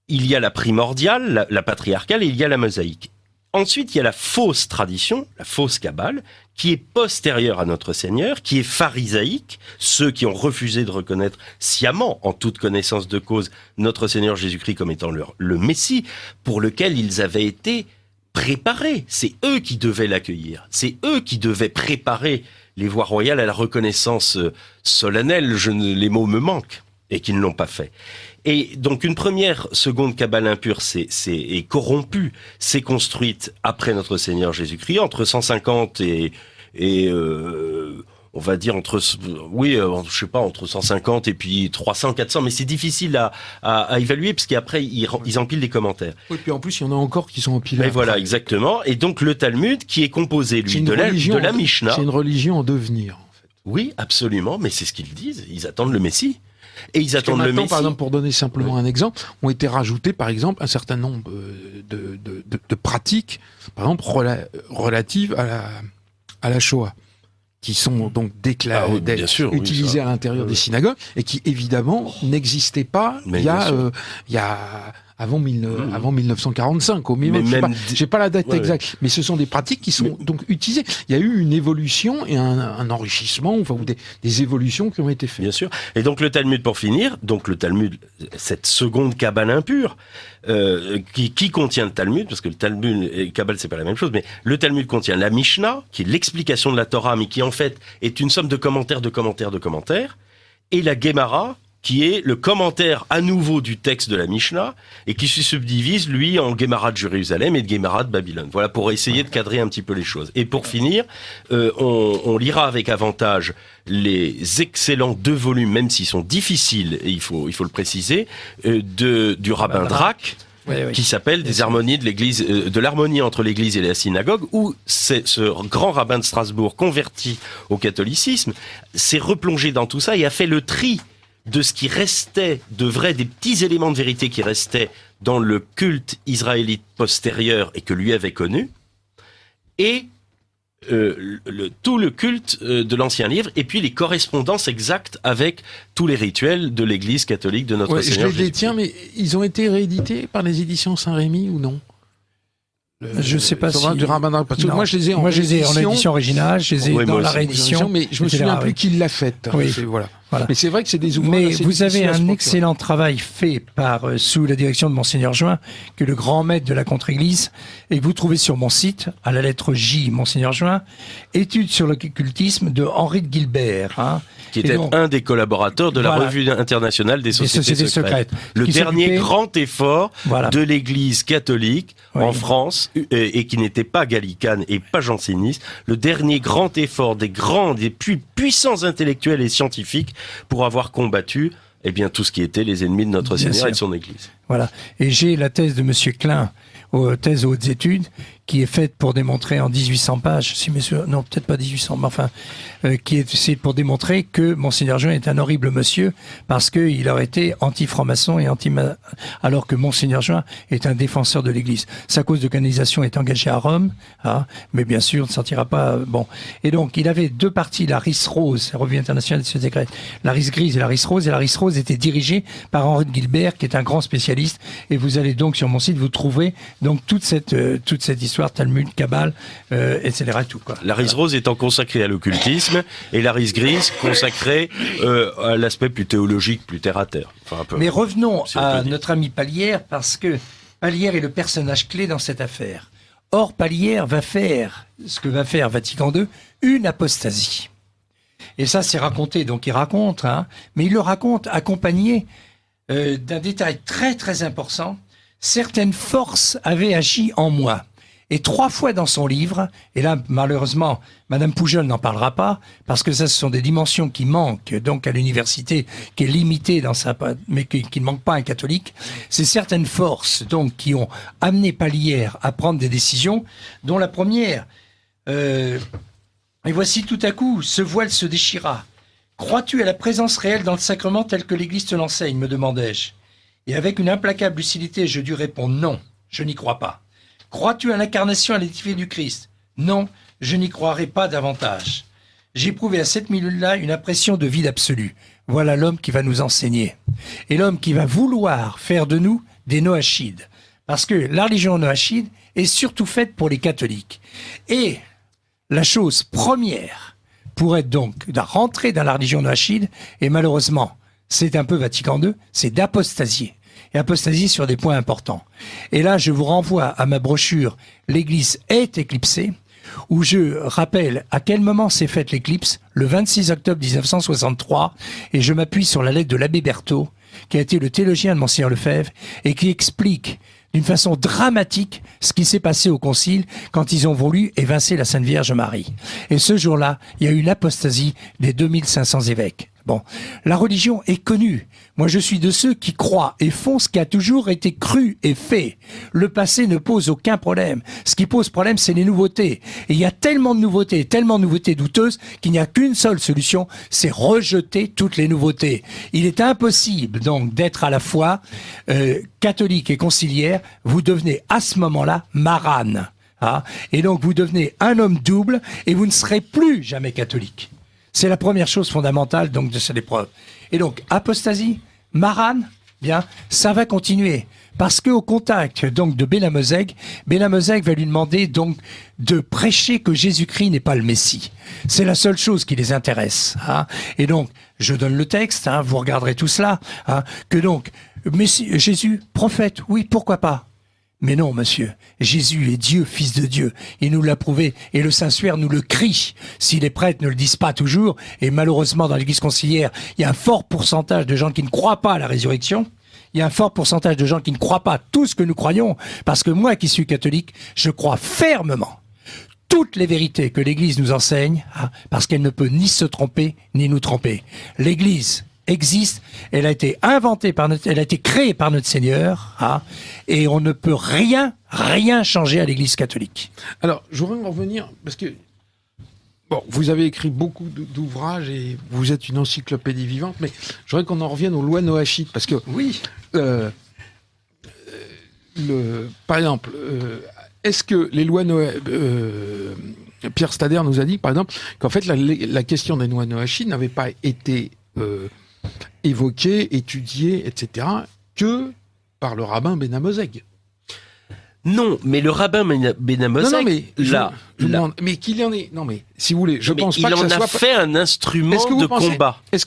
Il y a la primordiale, la patriarcale, et il y a la mosaïque. Ensuite, il y a la fausse tradition, la fausse Kabbale, qui est postérieure à notre Seigneur, qui est pharisaïque, ceux qui ont refusé de reconnaître sciemment, en toute connaissance de cause, notre Seigneur Jésus-Christ comme étant le Messie, pour lequel ils avaient été préparés. C'est eux qui devaient l'accueillir. C'est eux qui devaient préparer les voies royales à la reconnaissance solennelle. Les mots me manquent, et qu'ils ne l'ont pas fait. Et donc une seconde Kabbale impure est corrompue, s'est construite après notre Seigneur Jésus-Christ, entre 150 et on va dire entre 150 et puis 300, 400, mais c'est difficile à évaluer parce qu'après ils empilent des commentaires. Oui, puis en plus il y en a encore qui sont empilés. Et voilà, exactement. Et donc le Talmud qui est composé lui de la Mishnah. C'est une religion en devenir. En fait. Oui, absolument, mais c'est ce qu'ils disent. Ils attendent le Messie. Et ils attendent le Messie. Par exemple, pour donner simplement un exemple, ont été rajoutés, par exemple, un certain nombre de pratiques, par exemple, relatives à la Shoah, qui sont donc utilisées à l'intérieur des synagogues, et qui, évidemment, n'existaient pas il y a avant 1945 au minimum. J'ai pas la date exacte, mais ce sont des pratiques qui sont donc utilisées. Il y a eu une évolution et un enrichissement, ou des évolutions qui ont été faites. Bien sûr. Et donc le Talmud, pour finir, le Talmud, cette seconde Kabbale impure, qui contient le Talmud, parce que le Talmud et le Kabbale c'est pas la même chose, mais le Talmud contient la Mishnah, qui est l'explication de la Torah, mais qui en fait est une somme de commentaires, et la Gemara, qui est le commentaire à nouveau du texte de la Mishnah, et qui se subdivise, lui, en Gemara de Jérusalem et de Gemara de Babylone. Voilà, pour essayer de cadrer un petit peu les choses. Et pour finir, on lira avec avantage les excellents 2 volumes, même s'ils sont difficiles, et il faut le préciser, du rabbin Drach, qui s'appelle des harmonies de l'Église, de l'harmonie entre l'Église et la synagogue, où ce grand rabbin de Strasbourg, converti au catholicisme, s'est replongé dans tout ça et a fait le tri de ce qui restait de vrai, des petits éléments de vérité qui restaient dans le culte israélite postérieur et que lui avait connu, et tout le culte de l'Ancien Livre, et puis les correspondances exactes avec tous les rituels de l'Église catholique de notre Seigneur Jésus. Je les détiens, mais ils ont été réédités par les éditions Saint-Rémy ou non? Je ne sais pas si... Du rabbin, parce que moi, je les ai en édition originale, je les ai dans la réédition. Mais je me souviens plus qui l'a faite. Oui. Voilà. Mais c'est vrai que c'est des ouvrages. Mais vous avez un excellent travail fait sous la direction de Monseigneur Juin, qui est le grand maître de la contre-église, et que vous trouvez sur mon site, à la lettre J, Monseigneur Juin, étude sur l'occultisme de Henri de Gilbert. Qui était un des collaborateurs de la Revue internationale des sociétés secrètes. Le dernier grand effort de l'Église catholique en France, et qui n'était pas gallicane et pas janséniste, le dernier grand effort des plus puissants intellectuels et scientifiques pour avoir combattu tout ce qui était les ennemis de notre Seigneur et de son Église. Voilà. Et j'ai la thèse de Monsieur Klein, thèse aux hautes études, qui est faite pour démontrer en 1800 pages, non, peut-être pas 1800, mais enfin, c'est pour démontrer que Monseigneur Juin est un horrible monsieur, parce qu'il aurait été anti-franc-maçon et alors que Monseigneur Juin est un défenseur de l'Église. Sa cause de canonisation est engagée à Rome, mais bien sûr, on ne sortira pas, Et donc, il avait deux parties, la Ris Rose, la Revue internationale des sociétés secrètes, la Ris Grise et la Ris Rose, et la Ris Rose était dirigée par Henri de Gilbert, qui est un grand spécialiste, et vous allez donc sur mon site, vous trouver donc toute cette histoire, Talmud, Kabbale, etc. Tout, quoi. La Ris Rose étant consacrée à l'occultisme et la Ris Grise consacrée à l'aspect plus théologique, plus terre à terre. Mais revenons à notre ami Palière, parce que Palière est le personnage clé dans cette affaire. Or, Palière va faire ce que va faire Vatican II, une apostasie. Et ça, c'est raconté, donc il raconte, mais il le raconte accompagné d'un détail très très important. Certaines forces avaient agi en moi. Et 3 fois dans son livre, et là malheureusement Madame Poujol n'en parlera pas, parce que ça ce sont des dimensions qui manquent donc à l'université, qui est limitée mais qui ne manque pas à un catholique, c'est certaines forces donc qui ont amené Palière à prendre des décisions, dont la première, et voici tout à coup, ce voile se déchira. Crois-tu à la présence réelle dans le sacrement tel que l'Église te l'enseigne, me demandai-je. Et avec une implacable lucidité, je dus répondre non, je n'y crois pas. Crois-tu à l'incarnation à l'édifice du Christ? Non, je n'y croirai pas davantage. J'éprouvais à cette minute-là une impression de vide absolu. Voilà l'homme qui va nous enseigner. Et l'homme qui va vouloir faire de nous des noachides. Parce que la religion noachide est surtout faite pour les catholiques. Et la chose première pour être donc de rentrer dans la religion noachide, et malheureusement, c'est un peu Vatican II, c'est d'apostasier. Et apostasie sur des points importants. Et là, je vous renvoie à ma brochure « L'Église est éclipsée », où je rappelle à quel moment s'est faite l'éclipse, le 26 octobre 1963, et je m'appuie sur la lettre de l'abbé Berthaud, qui a été le théologien de Monseigneur Lefebvre, et qui explique d'une façon dramatique ce qui s'est passé au Concile quand ils ont voulu évincer la Sainte Vierge Marie. Et ce jour-là, il y a eu une apostasie des 2500 évêques. Bon, la religion est connue. Moi, je suis de ceux qui croient et font ce qui a toujours été cru et fait. Le passé ne pose aucun problème. Ce qui pose problème, c'est les nouveautés. Et il y a tellement de nouveautés douteuses, qu'il n'y a qu'une seule solution, c'est rejeter toutes les nouveautés. Il est impossible, donc, d'être à la fois catholique et conciliaire. Vous devenez, à ce moment-là, marane. Et donc, vous devenez un homme double et vous ne serez plus jamais catholique. C'est la première chose fondamentale donc de cette épreuve. Et donc, apostasie, marane, bien, ça va continuer. Parce qu'au contact donc de Bélamezeg va lui demander donc de prêcher que Jésus-Christ n'est pas le Messie. C'est la seule chose qui les intéresse. Et donc, je donne le texte, vous regarderez tout cela, que donc, Messie, Jésus, prophète, oui, pourquoi pas? Mais non, monsieur, Jésus est Dieu, Fils de Dieu. Il nous l'a prouvé et le Saint-Suaire nous le crie. Si les prêtres ne le disent pas toujours, et malheureusement dans l'Église conciliaire, il y a un fort pourcentage de gens qui ne croient pas à la résurrection, il y a un fort pourcentage de gens qui ne croient pas tout ce que nous croyons, parce que moi qui suis catholique, je crois fermement toutes les vérités que l'Église nous enseigne, parce qu'elle ne peut ni se tromper, ni nous tromper. L'Église existe, elle a été inventée elle a été créée par notre Seigneur, hein, et on ne peut rien changer à l'Église catholique. Alors, je voudrais en revenir, parce que, bon, vous avez écrit beaucoup d'ouvrages et vous êtes une encyclopédie vivante, mais je voudrais qu'on en revienne aux lois noachites, parce que, Oui. Par exemple, est-ce que les lois Pierre Stader nous a dit, par exemple, qu'en fait, la question des lois noachites n'avait pas été évoquée, étudiée, etc., que par le rabbin Ben Amozeg. Non, mais le rabbin Ben Amozeg, Non, mais je demande, mais qu'il y en ait. Non, mais si vous voulez, je pense pas que ça soit. Il en a fait un instrument de combat. Est-ce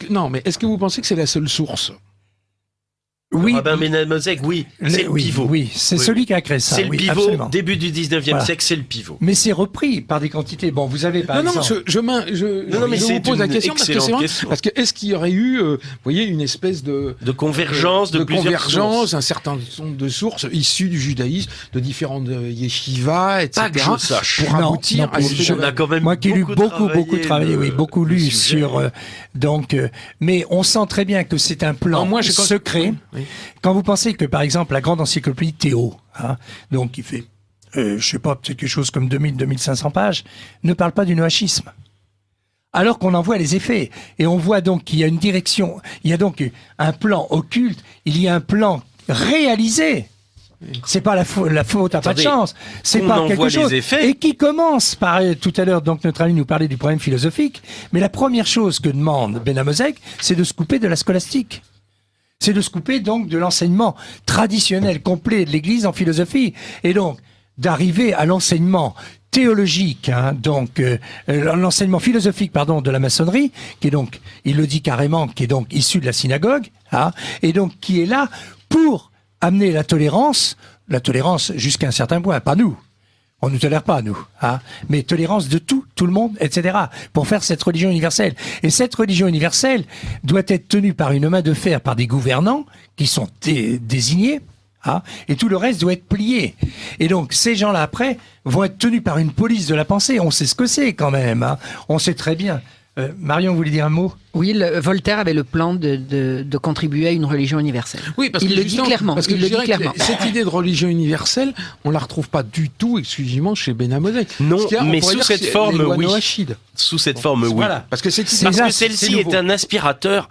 que vous pensez que c'est la seule source? Oui. Le rabbin Ben Amozeg, oui, c'est le pivot. Oui, c'est celui qui a créé ça. C'est le oui, pivot, absolument. début du 19e siècle, c'est le pivot. Mais c'est repris par des quantités. Bon, vous avez par exemple... je vous pose la question parce que c'est vrai. Parce que est-ce qu'il y aurait eu, vous voyez, une espèce de convergence, de convergence, un certain nombre de sources issues du judaïsme, de différentes yeshivas, etc. Pas que je sache. Pour aboutir à on a quand même moi qui ai lu beaucoup travaillé, beaucoup lu sur mais on sent très bien que c'est un plan secret. Oui. Quand vous pensez que par exemple la grande encyclopédie Théo, hein, donc qui fait je sais pas, peut-être quelque chose comme 2000-2500 pages, ne parle pas du noachisme. Alors qu'on en voit les effets. Et on voit donc qu'il y a une direction, il y a donc un plan occulte, il y a un plan réalisé. C'est pas la faute à pas de chance. C'est pas quelque chose. Et qui commence par, tout à l'heure, donc notre ami nous parlait du problème philosophique, mais la première chose que demande Ben Amozeg, c'est de se couper de la scolastique. C'est de se couper donc de l'enseignement traditionnel complet de l'Église en philosophie. Et donc, d'arriver à l'enseignement théologique, hein, donc l'enseignement philosophique, pardon, de la maçonnerie, qui est donc, il le dit carrément, qui est donc issu de la synagogue, hein, et donc qui est là pour amener la tolérance jusqu'à un certain point, pas nous. On ne tolère pas, nous, hein, mais tolérance de tout le monde, etc., pour faire cette religion universelle. Et cette religion universelle doit être tenue par une main de fer, par des gouvernants qui sont désignés, hein, et tout le reste doit être plié. Et donc, ces gens-là, après, vont être tenus par une police de la pensée. On sait ce que c'est, quand même, hein. On sait très bien. Marion, vous voulez dire un mot? Oui, Voltaire avait le plan de contribuer à une religion universelle. Oui, parce il que le dit clairement. Parce que il le dit clairement. Cette idée de religion universelle, on la retrouve pas du tout exclusivement chez Ben Amozeg. Non, mais sous cette forme, oui. Sous cette forme, oui. Voilà, parce que celle-ci est un aspirateur,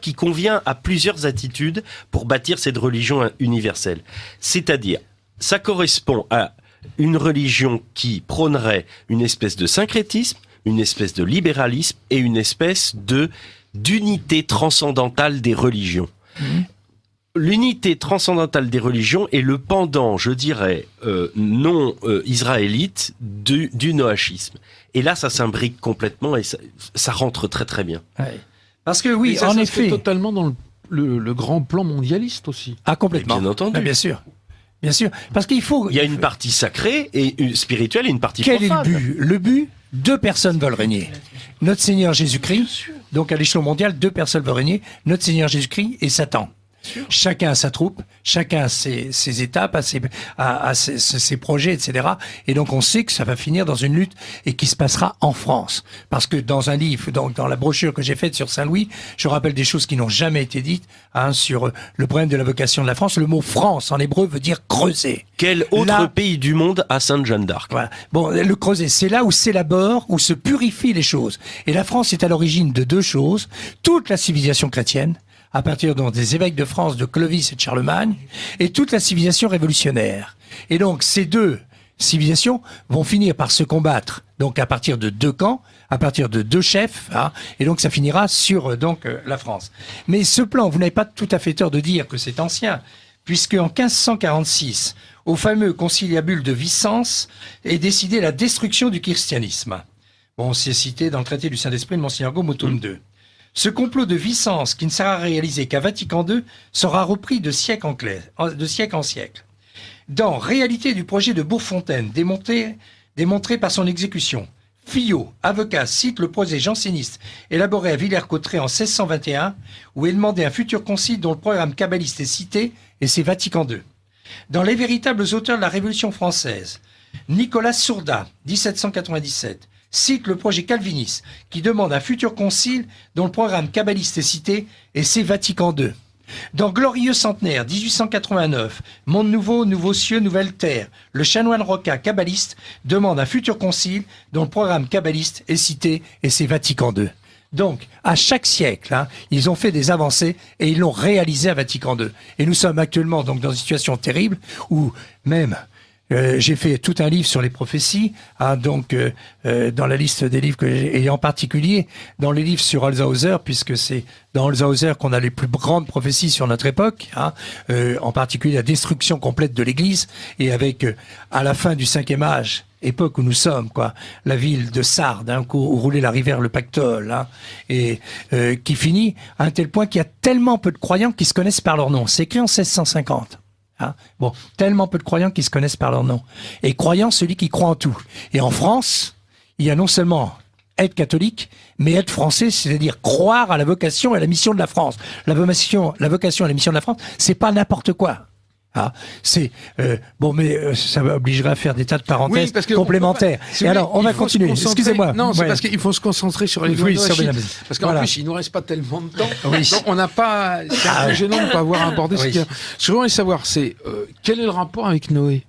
qui convient à plusieurs attitudes pour bâtir cette religion universelle. C'est-à-dire, ça correspond à une religion qui prônerait une espèce de syncrétisme, une espèce de libéralisme et une espèce d'unité transcendantale des religions. L'unité transcendantale des religions est le pendant, je dirais, non israélite du noachisme. Et là, ça s'imbrique complètement et ça rentre très très bien. Ouais. Parce que oui, en effet, totalement dans le grand plan mondialiste aussi. Ah, complètement. Bien entendu. Ah, bien sûr. Bien sûr. Parce qu'il faut... Il y a une partie sacrée et spirituelle et une partie profane. Quel est le but? Le but, 2 personnes veulent régner. Notre Seigneur Jésus-Christ, donc à l'échelon mondial, 2 personnes veulent régner. Notre Seigneur Jésus-Christ et Satan. Chacun a sa troupe, chacun a ses étapes, a ses projets, etc. Et donc on sait que ça va finir dans une lutte et qui se passera en France. Parce que dans un livre, dans la brochure que j'ai faite sur Saint-Louis, je rappelle des choses qui n'ont jamais été dites, hein, sur le problème de la vocation de la France. Le mot France en hébreu veut dire creuser. Quel autre pays du monde a Sainte Jeanne d'Arc? Voilà. Bon, le creuser, c'est là où s'élabore, où se purifient les choses. Et la France est à l'origine de 2 choses. Toute la civilisation chrétienne, à partir donc des évêques de France, de Clovis et de Charlemagne, et toute la civilisation révolutionnaire. Et donc, ces 2 civilisations vont finir par se combattre, donc à partir de 2 camps, à partir de 2 chefs, hein, et donc ça finira sur la France. Mais ce plan, vous n'avez pas tout à fait tort de dire que c'est ancien, puisque en 1546, au fameux conciliabule de Vicence, est décidée la destruction du christianisme. Bon, c'est cité dans le traité du Saint-Esprit de Monseigneur Gaume au tome 2. Ce complot de Vicence, qui ne sera réalisé qu'à Vatican II, sera repris de siècle en siècle. Dans Réalité du projet de Bourfontaine, démontré par son exécution, Fillot, avocat, cite le projet janséniste élaboré à Villers-Cotterêts en 1621, où est demandé un futur concile dont le programme kabbaliste est cité, et c'est Vatican II. Dans Les véritables auteurs de la Révolution française, Nicolas Sourda, 1797, cite le projet calviniste qui demande un futur concile dont le programme kabbaliste est cité, et c'est Vatican II. Dans Glorieux Centenaire, 1889, Monde nouveau, nouveaux cieux, nouvelle terre, le chanoine Rocca, kabbaliste, demande un futur concile dont le programme kabbaliste est cité, et c'est Vatican II. Donc, à chaque siècle, ils ont fait des avancées et ils l'ont réalisé à Vatican II. Et nous sommes actuellement donc dans une situation terrible où même j'ai fait tout un livre sur les prophéties, dans la liste des livres que j'ai, et en particulier dans les livres sur Holzhauser, puisque c'est dans Holzhauser qu'on a les plus grandes prophéties sur notre époque, en particulier la destruction complète de l'Église, et avec à la fin du 5e âge, époque où nous sommes, la ville de Sardes, où roulait la rivière le Pactole, et qui finit à un tel point qu'il y a tellement peu de croyants qui se connaissent par leur nom. C'est écrit en 1650. Tellement peu de croyants qui se connaissent par leur nom. Et croyant, celui qui croit en tout. Et en France, il y a non seulement être catholique, mais être français, c'est-à-dire croire à la vocation et à la mission de la France. La vocation et la mission de la France, c'est pas n'importe quoi. Ça obligerait à faire des tas de parenthèses complémentaires. Et alors, on va continuer. Excusez-moi. Non, c'est parce qu'il faut se concentrer sur les lois noachides. Parce qu'en plus, il nous reste pas tellement de temps. Donc, on n'a pas. C'est un peu gênant de ne pas avoir abordé ce qu'il y a. Ce que je voudrais savoir, c'est quel est le rapport avec Noé ?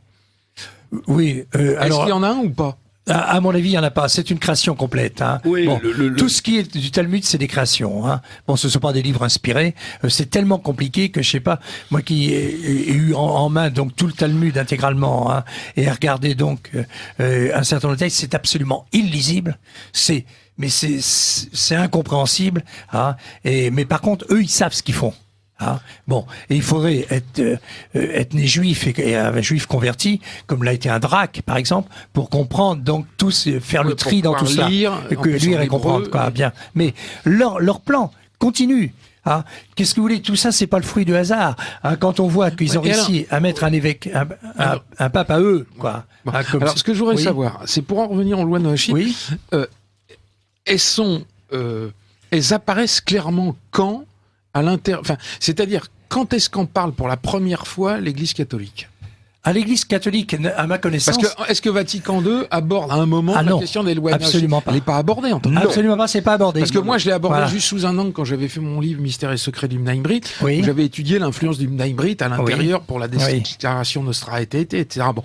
Oui. Est-ce qu'il y en a un ou pas ? À mon avis, il n'y en a pas. C'est une création complète. Oui, tout ce qui est du Talmud, c'est des créations. Ce ne sont pas des livres inspirés. C'est tellement compliqué que, je sais pas, moi qui ai eu en main donc tout le Talmud intégralement, et à regarder donc un certain nombre de textes, c'est absolument illisible. C'est incompréhensible. Mais par contre, eux, ils savent ce qu'ils font. Et il faudrait être né juif et un juif converti, comme l'a été un Drac, par exemple, pour comprendre, donc, faire le tri dans tout ça. Lire et comprendre, bien. Mais leur plan continue. Qu'est-ce que vous voulez? Tout ça, c'est pas le fruit du hasard. Quand on voit qu'ils ont réussi à mettre un évêque, un pape à eux, alors, ce que je voudrais savoir, c'est pour en revenir aux lois noachides, elles apparaissent clairement quand c'est-à-dire, quand est-ce qu'on parle pour la première fois l'Église catholique ? À l'Église catholique, à ma connaissance... Parce que, est-ce que Vatican II aborde à un moment la question des lois noachides ? Absolument pas. Elle n'est pas abordée en tant que Absolument pas, c'est pas abordé. Parce que moi, je l'ai abordé juste sous un angle quand j'avais fait mon livre Mystère et secret du Mnaïm-Brit, où j'avais étudié l'influence du Mnaïm-Brit à l'intérieur pour la déclaration Nostra Aetate, etc. Bon,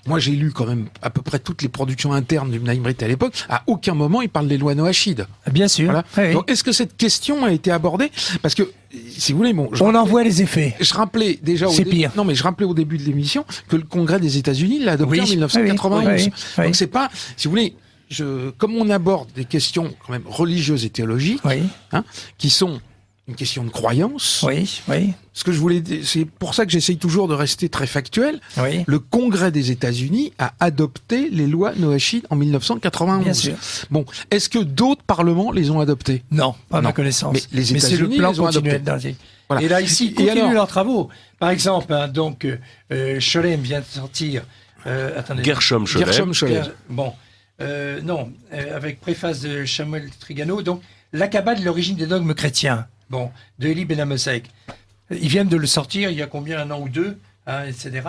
moi, j'ai lu quand même à peu près toutes les productions internes du Mnaïm-Brit à l'époque. À aucun moment, il parle des lois noachides. Bien sûr. Voilà. Donc, est-ce que cette question a été abordée ? Parce que, si vous voulez, on en voit les effets. Je rappelais déjà je rappelais au début de l'émission que le Congrès des États-Unis l'a adopté en 1991. Donc c'est pas, si vous voulez, comme on aborde des questions quand même religieuses et théologiques, qui sont une question de croyance. Ce que je voulais, c'est pour ça que j'essaye toujours de rester très factuel. Le Congrès des États-Unis a adopté les lois noachides en 1991. Bien sûr. Bon, est-ce que d'autres parlements les ont adoptées ? Non, pas à ma connaissance. Mais les États-Unis les ont adoptées. Voilà. Et là, ici, ils continuent leurs travaux. Par exemple, Scholem vient de sortir... Gershom Scholem. Avec préface de Samuel Trigano, donc la Kabbale, l'origine des dogmes chrétiens, de Elie Ben Amosek. Ils viennent de le sortir il y a un an ou deux, etc.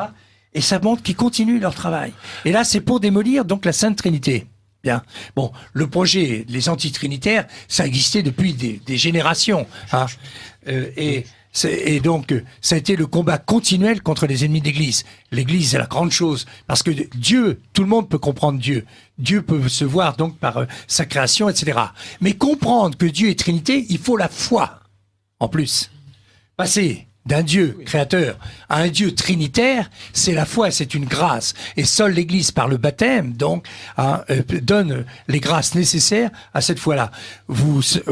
Et ça montre qu'ils continuent leur travail. Et là, c'est pour démolir donc la Sainte Trinité. Bien. Bon, le projet, les antitrinitaires, ça existait depuis des générations. Et donc, ça a été le combat continuel contre les ennemis de l'Église. L'Église, c'est la grande chose. Parce que Dieu, tout le monde peut comprendre Dieu. Dieu peut se voir donc par sa création, etc. Mais comprendre que Dieu est Trinité, il faut la foi. En plus. Passer d'un Dieu créateur à un Dieu trinitaire, c'est la foi, c'est une grâce. Et seule l'Église, par le baptême, donc, donne les grâces nécessaires à cette foi-là.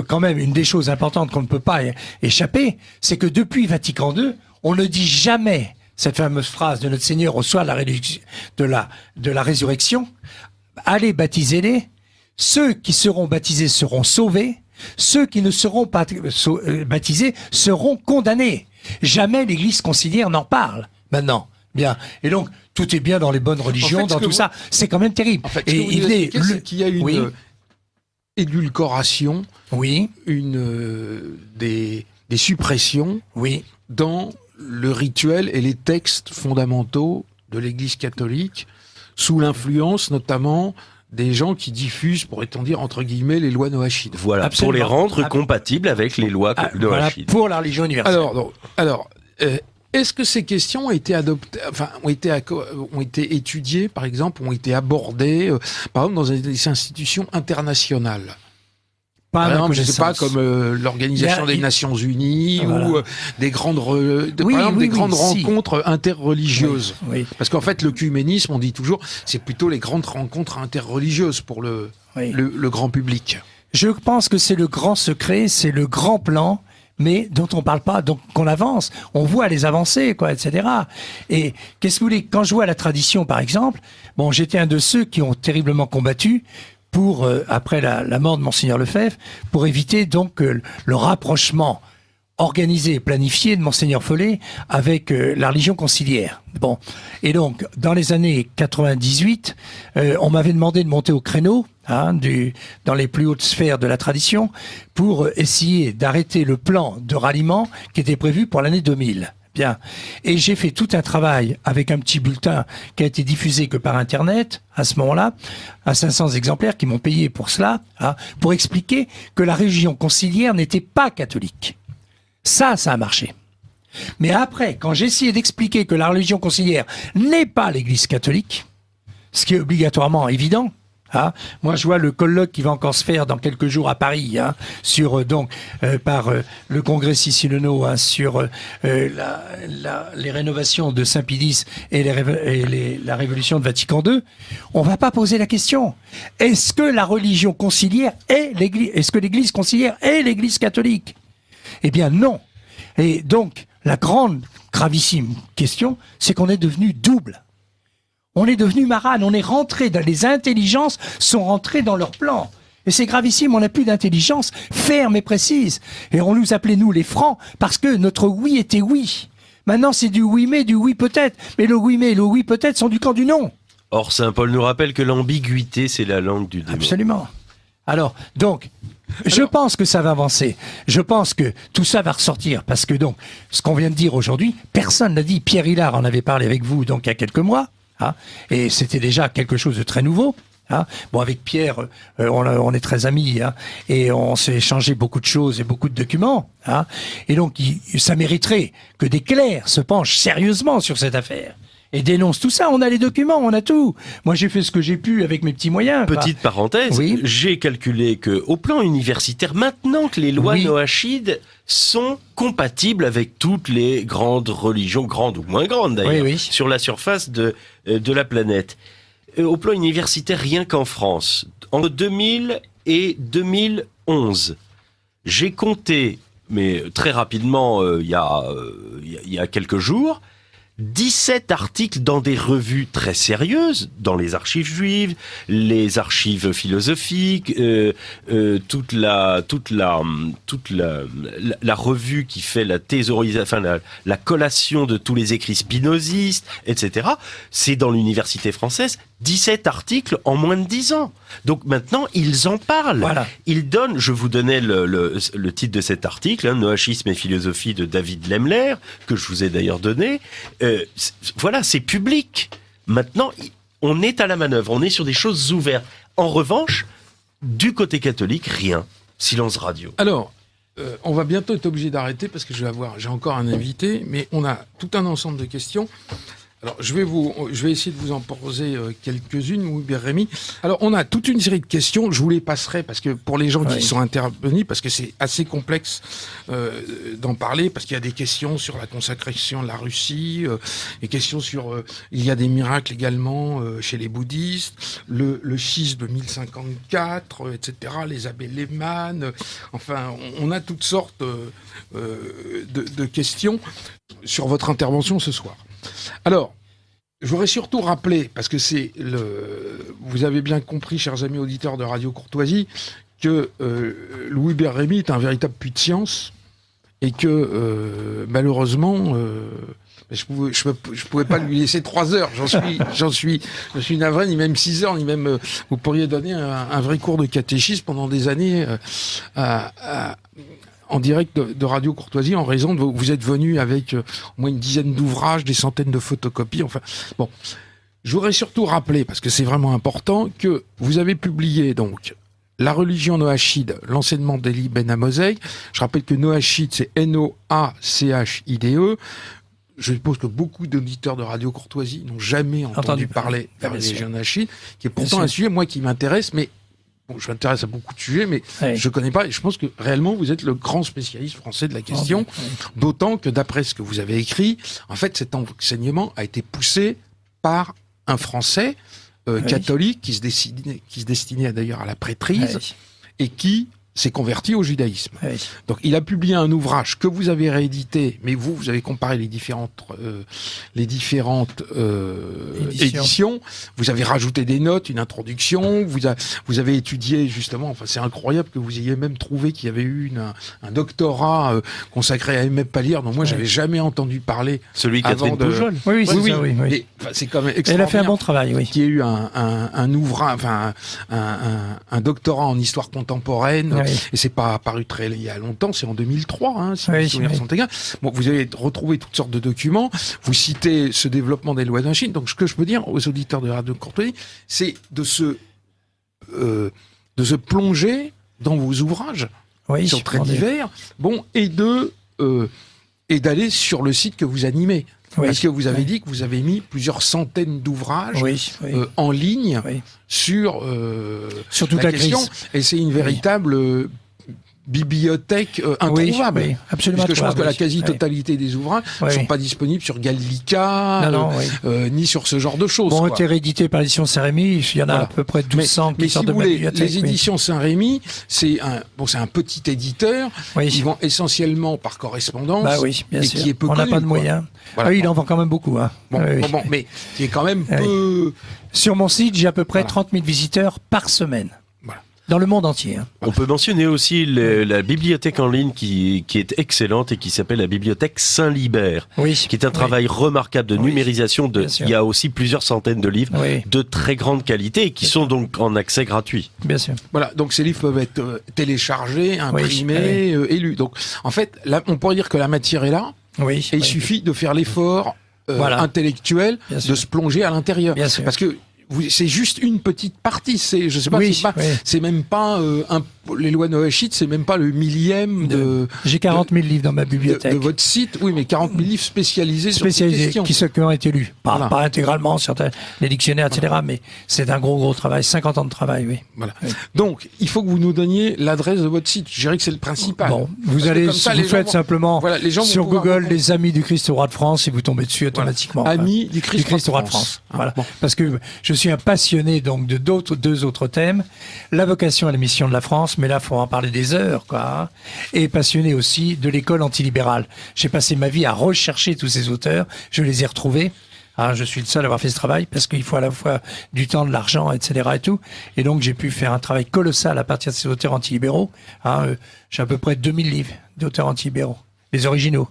Quand même, une des choses importantes qu'on ne peut pas échapper, c'est que depuis Vatican II, on ne dit jamais cette fameuse phrase de notre Seigneur au soir de la résurrection. Allez, baptisez-les. Ceux qui seront baptisés seront sauvés. Ceux qui ne seront pas baptisés seront condamnés. Jamais l'Église conciliaire n'en parle maintenant. Bien. Et donc, tout est bien dans les bonnes religions, dans tout ça. C'est quand même terrible. En fait, c'est qu'il y a une édulcoration, des suppressions dans le rituel et les textes fondamentaux de l'Église catholique, sous l'influence notamment des gens qui diffusent, pourrait-on dire, entre guillemets, les lois noachides. Voilà, Absolument. pour les rendre compatibles avec les lois Voilà, noachides. pour la religion universelle. Alors, est-ce que ces questions ont été adoptées, ont été étudiées, par exemple, ont été abordées, par exemple, dans des institutions internationales? Pas à Par ma exemple, je ne sais pas, connaissance. comme l'Organisation des Nations Unies Voilà. ou des grandes, grandes rencontres interreligieuses. Oui. Parce qu'en fait, l'œcuménisme, on dit toujours, c'est plutôt les grandes rencontres interreligieuses pour le grand public. Je pense que c'est le grand secret, c'est le grand plan, mais dont on parle pas, donc qu'on avance. On voit les avancées, quoi, etc. Et qu'est-ce que vous voulez, quand je vois la tradition, par exemple, bon, j'étais un de ceux qui ont terriblement combattu pour, après la mort de Monseigneur Lefebvre, pour éviter donc le rapprochement organisé et planifié de Monseigneur Follet avec la religion conciliaire. Bon. Et donc, dans les années 98, on m'avait demandé de monter au créneau, dans les plus hautes sphères de la tradition, pour essayer d'arrêter le plan de ralliement qui était prévu pour l'année 2000. Bien. Et j'ai fait tout un travail avec un petit bulletin qui a été diffusé que par Internet, à ce moment-là, à 500 exemplaires qui m'ont payé pour cela, pour expliquer que la religion conciliaire n'était pas catholique. Ça a marché. Mais après, quand j'ai essayé d'expliquer que la religion conciliaire n'est pas l'Église catholique, ce qui est obligatoirement évident, moi, je vois le colloque qui va encore se faire dans quelques jours à Paris, sur par le congrès Sicileno, sur les rénovations de Saint-Pie X et la révolution de Vatican II. On va pas poser la question. Est-ce que la religion conciliaire est l'Église? Est-ce que l'Église conciliaire est l'Église catholique? Eh bien, non. Et donc, la grande, gravissime question, c'est qu'on est devenu double. On est devenu marane, on est rentré dans les intelligences, sont rentrées dans leur plan. Et c'est gravissime, on n'a plus d'intelligence ferme et précise. Et on nous appelait, nous, les francs, parce que notre oui était oui. Maintenant, c'est du oui mais, du oui peut-être. Mais le oui mais et le oui peut-être sont du camp du non. Or, saint Paul nous rappelle que l'ambiguïté, c'est la langue du démon. Absolument. Alors, donc, je pense que ça va avancer. Je pense que tout ça va ressortir. Parce que, donc, ce qu'on vient de dire aujourd'hui, personne n'a dit. Pierre Hillard en avait parlé avec vous, donc, il y a quelques mois. Et c'était déjà quelque chose de très nouveau. Bon, avec Pierre, on est très amis, et on s'est échangé beaucoup de choses et beaucoup de documents. Et donc, ça mériterait que des clercs se penchent sérieusement sur cette affaire et dénoncent tout ça. On a les documents, on a tout. Moi, j'ai fait ce que j'ai pu avec mes petits moyens. Petite parenthèse, oui. J'ai calculé que au plan universitaire, maintenant que les lois noachides sont compatibles avec toutes les grandes religions, grandes ou moins grandes d'ailleurs, sur la surface de la planète. Au plan universitaire, rien qu'en France, entre 2000 et 2011, j'ai compté, mais très rapidement, il y a quelques jours, 17 articles dans des revues très sérieuses, dans les archives juives, les archives philosophiques, toute la revue qui fait la thésaurisation, enfin la collation de tous les écrits spinozistes, etc. C'est dans l'université française 17 articles en moins de 10 ans. Donc maintenant, ils en parlent. Voilà. Ils donnent, je vous donnais le titre de cet article, Noachisme et philosophie de David Lemler, que je vous ai d'ailleurs donné. Voilà, c'est public. Maintenant, on est à la manœuvre, on est sur des choses ouvertes. En revanche, du côté catholique, rien. Silence radio. Alors, on va bientôt être obligé d'arrêter parce que j'ai encore un invité, mais on a tout un ensemble de questions. Alors, je vais essayer de vous en poser quelques-unes, Louis Rémy. Alors, on a toute une série de questions. Je vous les passerai parce que pour les gens qui sont intervenus, parce que c'est assez complexe d'en parler, parce qu'il y a des questions sur la consacration de la Russie, des questions sur il y a des miracles également chez les bouddhistes, le schisme de 1054, etc., les abbés Lehmann. Enfin, on a toutes sortes de questions sur votre intervention ce soir. Alors, je voudrais surtout rappeler, parce que vous avez bien compris, chers amis auditeurs de Radio Courtoisie, que Louis Rémy est un véritable puits de science et que malheureusement, je pouvais pas lui laisser 3 heures. Je suis navré, ni même 6 heures, ni même vous pourriez donner un vrai cours de catéchisme pendant des années en direct de Radio Courtoisie, en raison de vous êtes venu avec au moins une dizaine d'ouvrages, des centaines de photocopies, enfin bon. Je voudrais surtout rappeler, parce que c'est vraiment important, que vous avez publié donc La religion noachide, l'enseignement d'Eli Ben Amosei. Je rappelle que noachide, c'est Noachide. Je suppose que beaucoup d'auditeurs de Radio Courtoisie n'ont jamais entendu parler de la religion noachide, qui est pourtant un sujet, moi, qui m'intéresse, mais bon, je m'intéresse à beaucoup de sujets, mais je connais pas, et je pense que réellement, vous êtes le grand spécialiste français de la question, d'autant que d'après ce que vous avez écrit, en fait, cet enseignement a été poussé par un Français catholique qui se destinait d'ailleurs à la prêtrise et qui s'est converti au judaïsme. Donc il a publié un ouvrage que vous avez réédité, mais vous avez comparé les différentes éditions. Vous avez rajouté des notes, une introduction. Vous avez étudié justement. Enfin, c'est incroyable que vous ayez même trouvé qu'il y avait eu un doctorat consacré à Aimé Pallière, dont moi j'avais jamais entendu parler. Celui Catherine Pujol. Oui. Et, c'est quand même extraordinaire. Elle a fait un bon travail, oui. Qui a eu un ouvrage, enfin un doctorat en histoire contemporaine. Et c'est pas apparu il y a longtemps, c'est en 2003, si mes souvenirs sont exacts. Bon, vous avez retrouvé toutes sortes de documents, vous citez ce développement des lois d'Achille. Donc, ce que je peux dire aux auditeurs de Radio Courtoisie, c'est de se plonger dans vos ouvrages, qui sont très divers, et d'aller sur le site que vous animez. Parce que vous avez dit que vous avez mis plusieurs centaines d'ouvrages en ligne sur toute la question. Et c'est une véritable bibliothèque introuvable. Absolument. Parce que je pense que la quasi-totalité des ouvrages ne sont pas disponibles sur Gallica, ni sur ce genre de choses. Bon, été réédité par l'édition Saint-Rémy, il y en a à peu près 1200 qui sortent de ma bibliothèque. Les éditions Saint-Rémy, c'est un petit éditeur qui vend essentiellement par correspondance et qui est peu connu. On n'a pas de moyens. Voilà. Il en vend quand même beaucoup. Mais qui est quand même peu... Sur mon site, j'ai à peu près 30 000 visiteurs par semaine. Dans le monde entier. On peut mentionner aussi la bibliothèque en ligne qui est excellente et qui s'appelle la bibliothèque Saint-Libert, qui est un travail remarquable de numérisation. Il y a aussi plusieurs centaines de livres de très grande qualité et qui sont donc en accès gratuit. Bien sûr. Voilà, donc ces livres peuvent être téléchargés, imprimés et lus. Donc en fait, là, on pourrait dire que la matière est là et il suffit de faire l'effort intellectuel de se plonger à l'intérieur. Parce que c'est juste une petite partie. Je sais pas. C'est même pas les lois noachides. C'est même pas le millième de. J'ai 40 000 livres dans ma bibliothèque. De votre site, oui, mais 40 000 livres spécialisés sur ces questions. Qui ont été lus. Pas intégralement, certains, les dictionnaires, etc. Mais c'est un gros travail. 50 ans de travail, oui. Voilà. Donc, il faut que vous nous donniez l'adresse de votre site. Je dirais que c'est le principal. Bon, vous faites simplement sur Google les Amis du Christ au Roi de France et vous tombez dessus automatiquement. Amis du Christ au Roi de France. Voilà. Parce que je suis un passionné donc de deux autres thèmes, la vocation et la mission de la France, mais là faut en parler des heures et passionné aussi de l'école antilibérale. J'ai passé ma vie à rechercher tous ces auteurs, je les ai retrouvés. Je suis le seul à avoir fait ce travail parce qu'il faut à la fois du temps, de l'argent, etc. et tout. Et donc j'ai pu faire un travail colossal à partir de ces auteurs antilibéraux. J'ai à peu près 2000 livres d'auteurs antilibéraux, les originaux.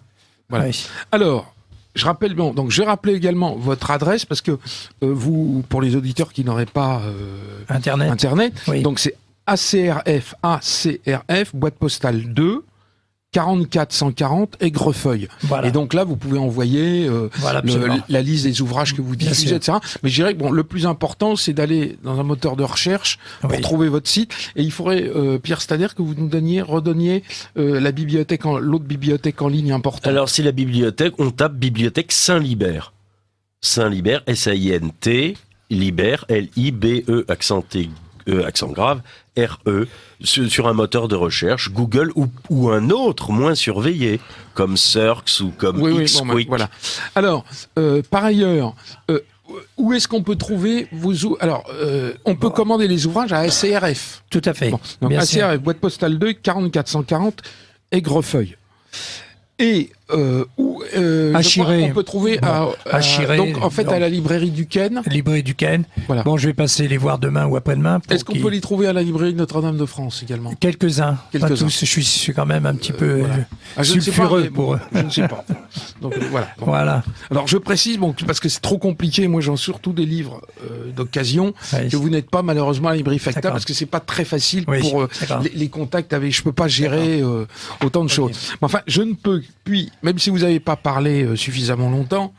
Voilà. Alors, je rappelle donc j'ai rappelé également votre adresse parce que vous, pour les auditeurs qui n'auraient pas Internet, donc c'est ACRF, boîte postale 2, 44 140 Aigrefeuille. Et donc là, vous pouvez envoyer la liste des ouvrages que vous diffusez, etc. Mais je dirais que le plus important, c'est d'aller dans un moteur de recherche pour trouver votre site. Et il faudrait, Pierre Stader, que vous nous donniez la bibliothèque, l'autre bibliothèque en ligne importante. Alors, c'est la bibliothèque, on tape bibliothèque Saint-Libert. Saint-Libert, S-A-I-N-T, Libert, L-I-B-E, accent grave, R-E, sur un moteur de recherche, Google ou un autre moins surveillé, comme Search ou comme Xquick. Voilà. Alors, par ailleurs, où est-ce qu'on peut trouver vos... Alors, on peut commander les ouvrages à ACRF. Tout à fait. Donc ACRF, boîte postale 2, 44 140, Aigrefeuille. Et on peut trouver donc en fait à la librairie Duquesne. Librairie Duquesne. Voilà. Bon, je vais passer les voir demain ou après-demain. Est-ce qu'on peut les trouver à la librairie Notre-Dame de France également? Quelques-uns. Pas tous. Je suis quand même un petit peu sulfureux pour eux. Je ne sais pas. Donc voilà. Alors je précise parce que c'est trop compliqué. Moi, j'ai surtout des livres d'occasion que vous n'êtes pas malheureusement à la librairie Facta parce que c'est pas très facile pour les contacts avec. Je peux pas gérer autant de choses. Mais enfin, je ne peux puis même si vous n'avez pas pas parlé suffisamment longtemps,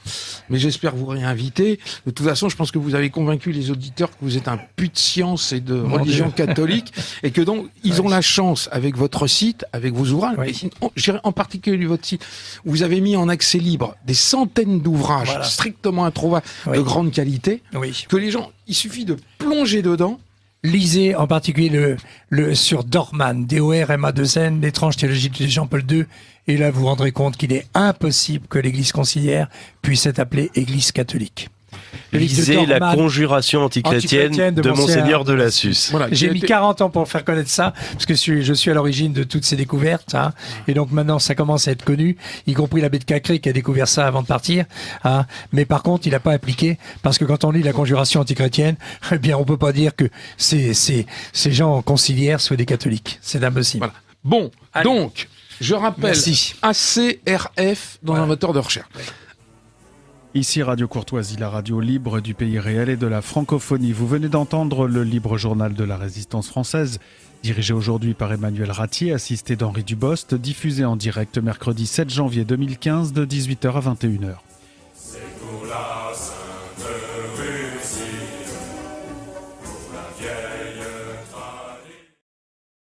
mais j'espère vous réinviter. De toute façon, je pense que vous avez convaincu les auditeurs que vous êtes un pu de science et de religion catholique, et que donc ils ont la chance, avec votre site, avec vos ouvrages, je dirais en particulier votre site, où vous avez mis en accès libre des centaines d'ouvrages strictement introuvables de grande qualité, que les gens, il suffit de plonger dedans. Lisez en particulier le sur Dorman, D-O-R-M-A-2-N, l'étrange théologie de Jean-Paul II, et là vous rendrez compte qu'il est impossible que l'Église conciliaire puisse être appelée Église catholique. Lisez la conjuration antichrétienne de Monseigneur de Lassus. Voilà, j'ai mis 40 ans pour faire connaître ça, parce que je suis à l'origine de toutes ces découvertes, hein, et donc maintenant ça commence à être connu, y compris l'abbé de Cacré qui a découvert ça avant de partir, hein, mais par contre il n'a pas appliqué, parce que quand on lit la conjuration antichrétienne, eh bien on peut pas dire que ces gens conciliaires soient des catholiques, c'est impossible. Voilà. Bon, allez. Donc, je rappelle, ACRF dans un moteur de recherche. Ici Radio Courtoisie, la radio libre du pays réel et de la francophonie. Vous venez d'entendre le libre journal de la Résistance française, dirigé aujourd'hui par Emmanuel Ratier, assisté d'Henri Dubost, diffusé en direct mercredi 7 janvier 2015 de 18h à 21h.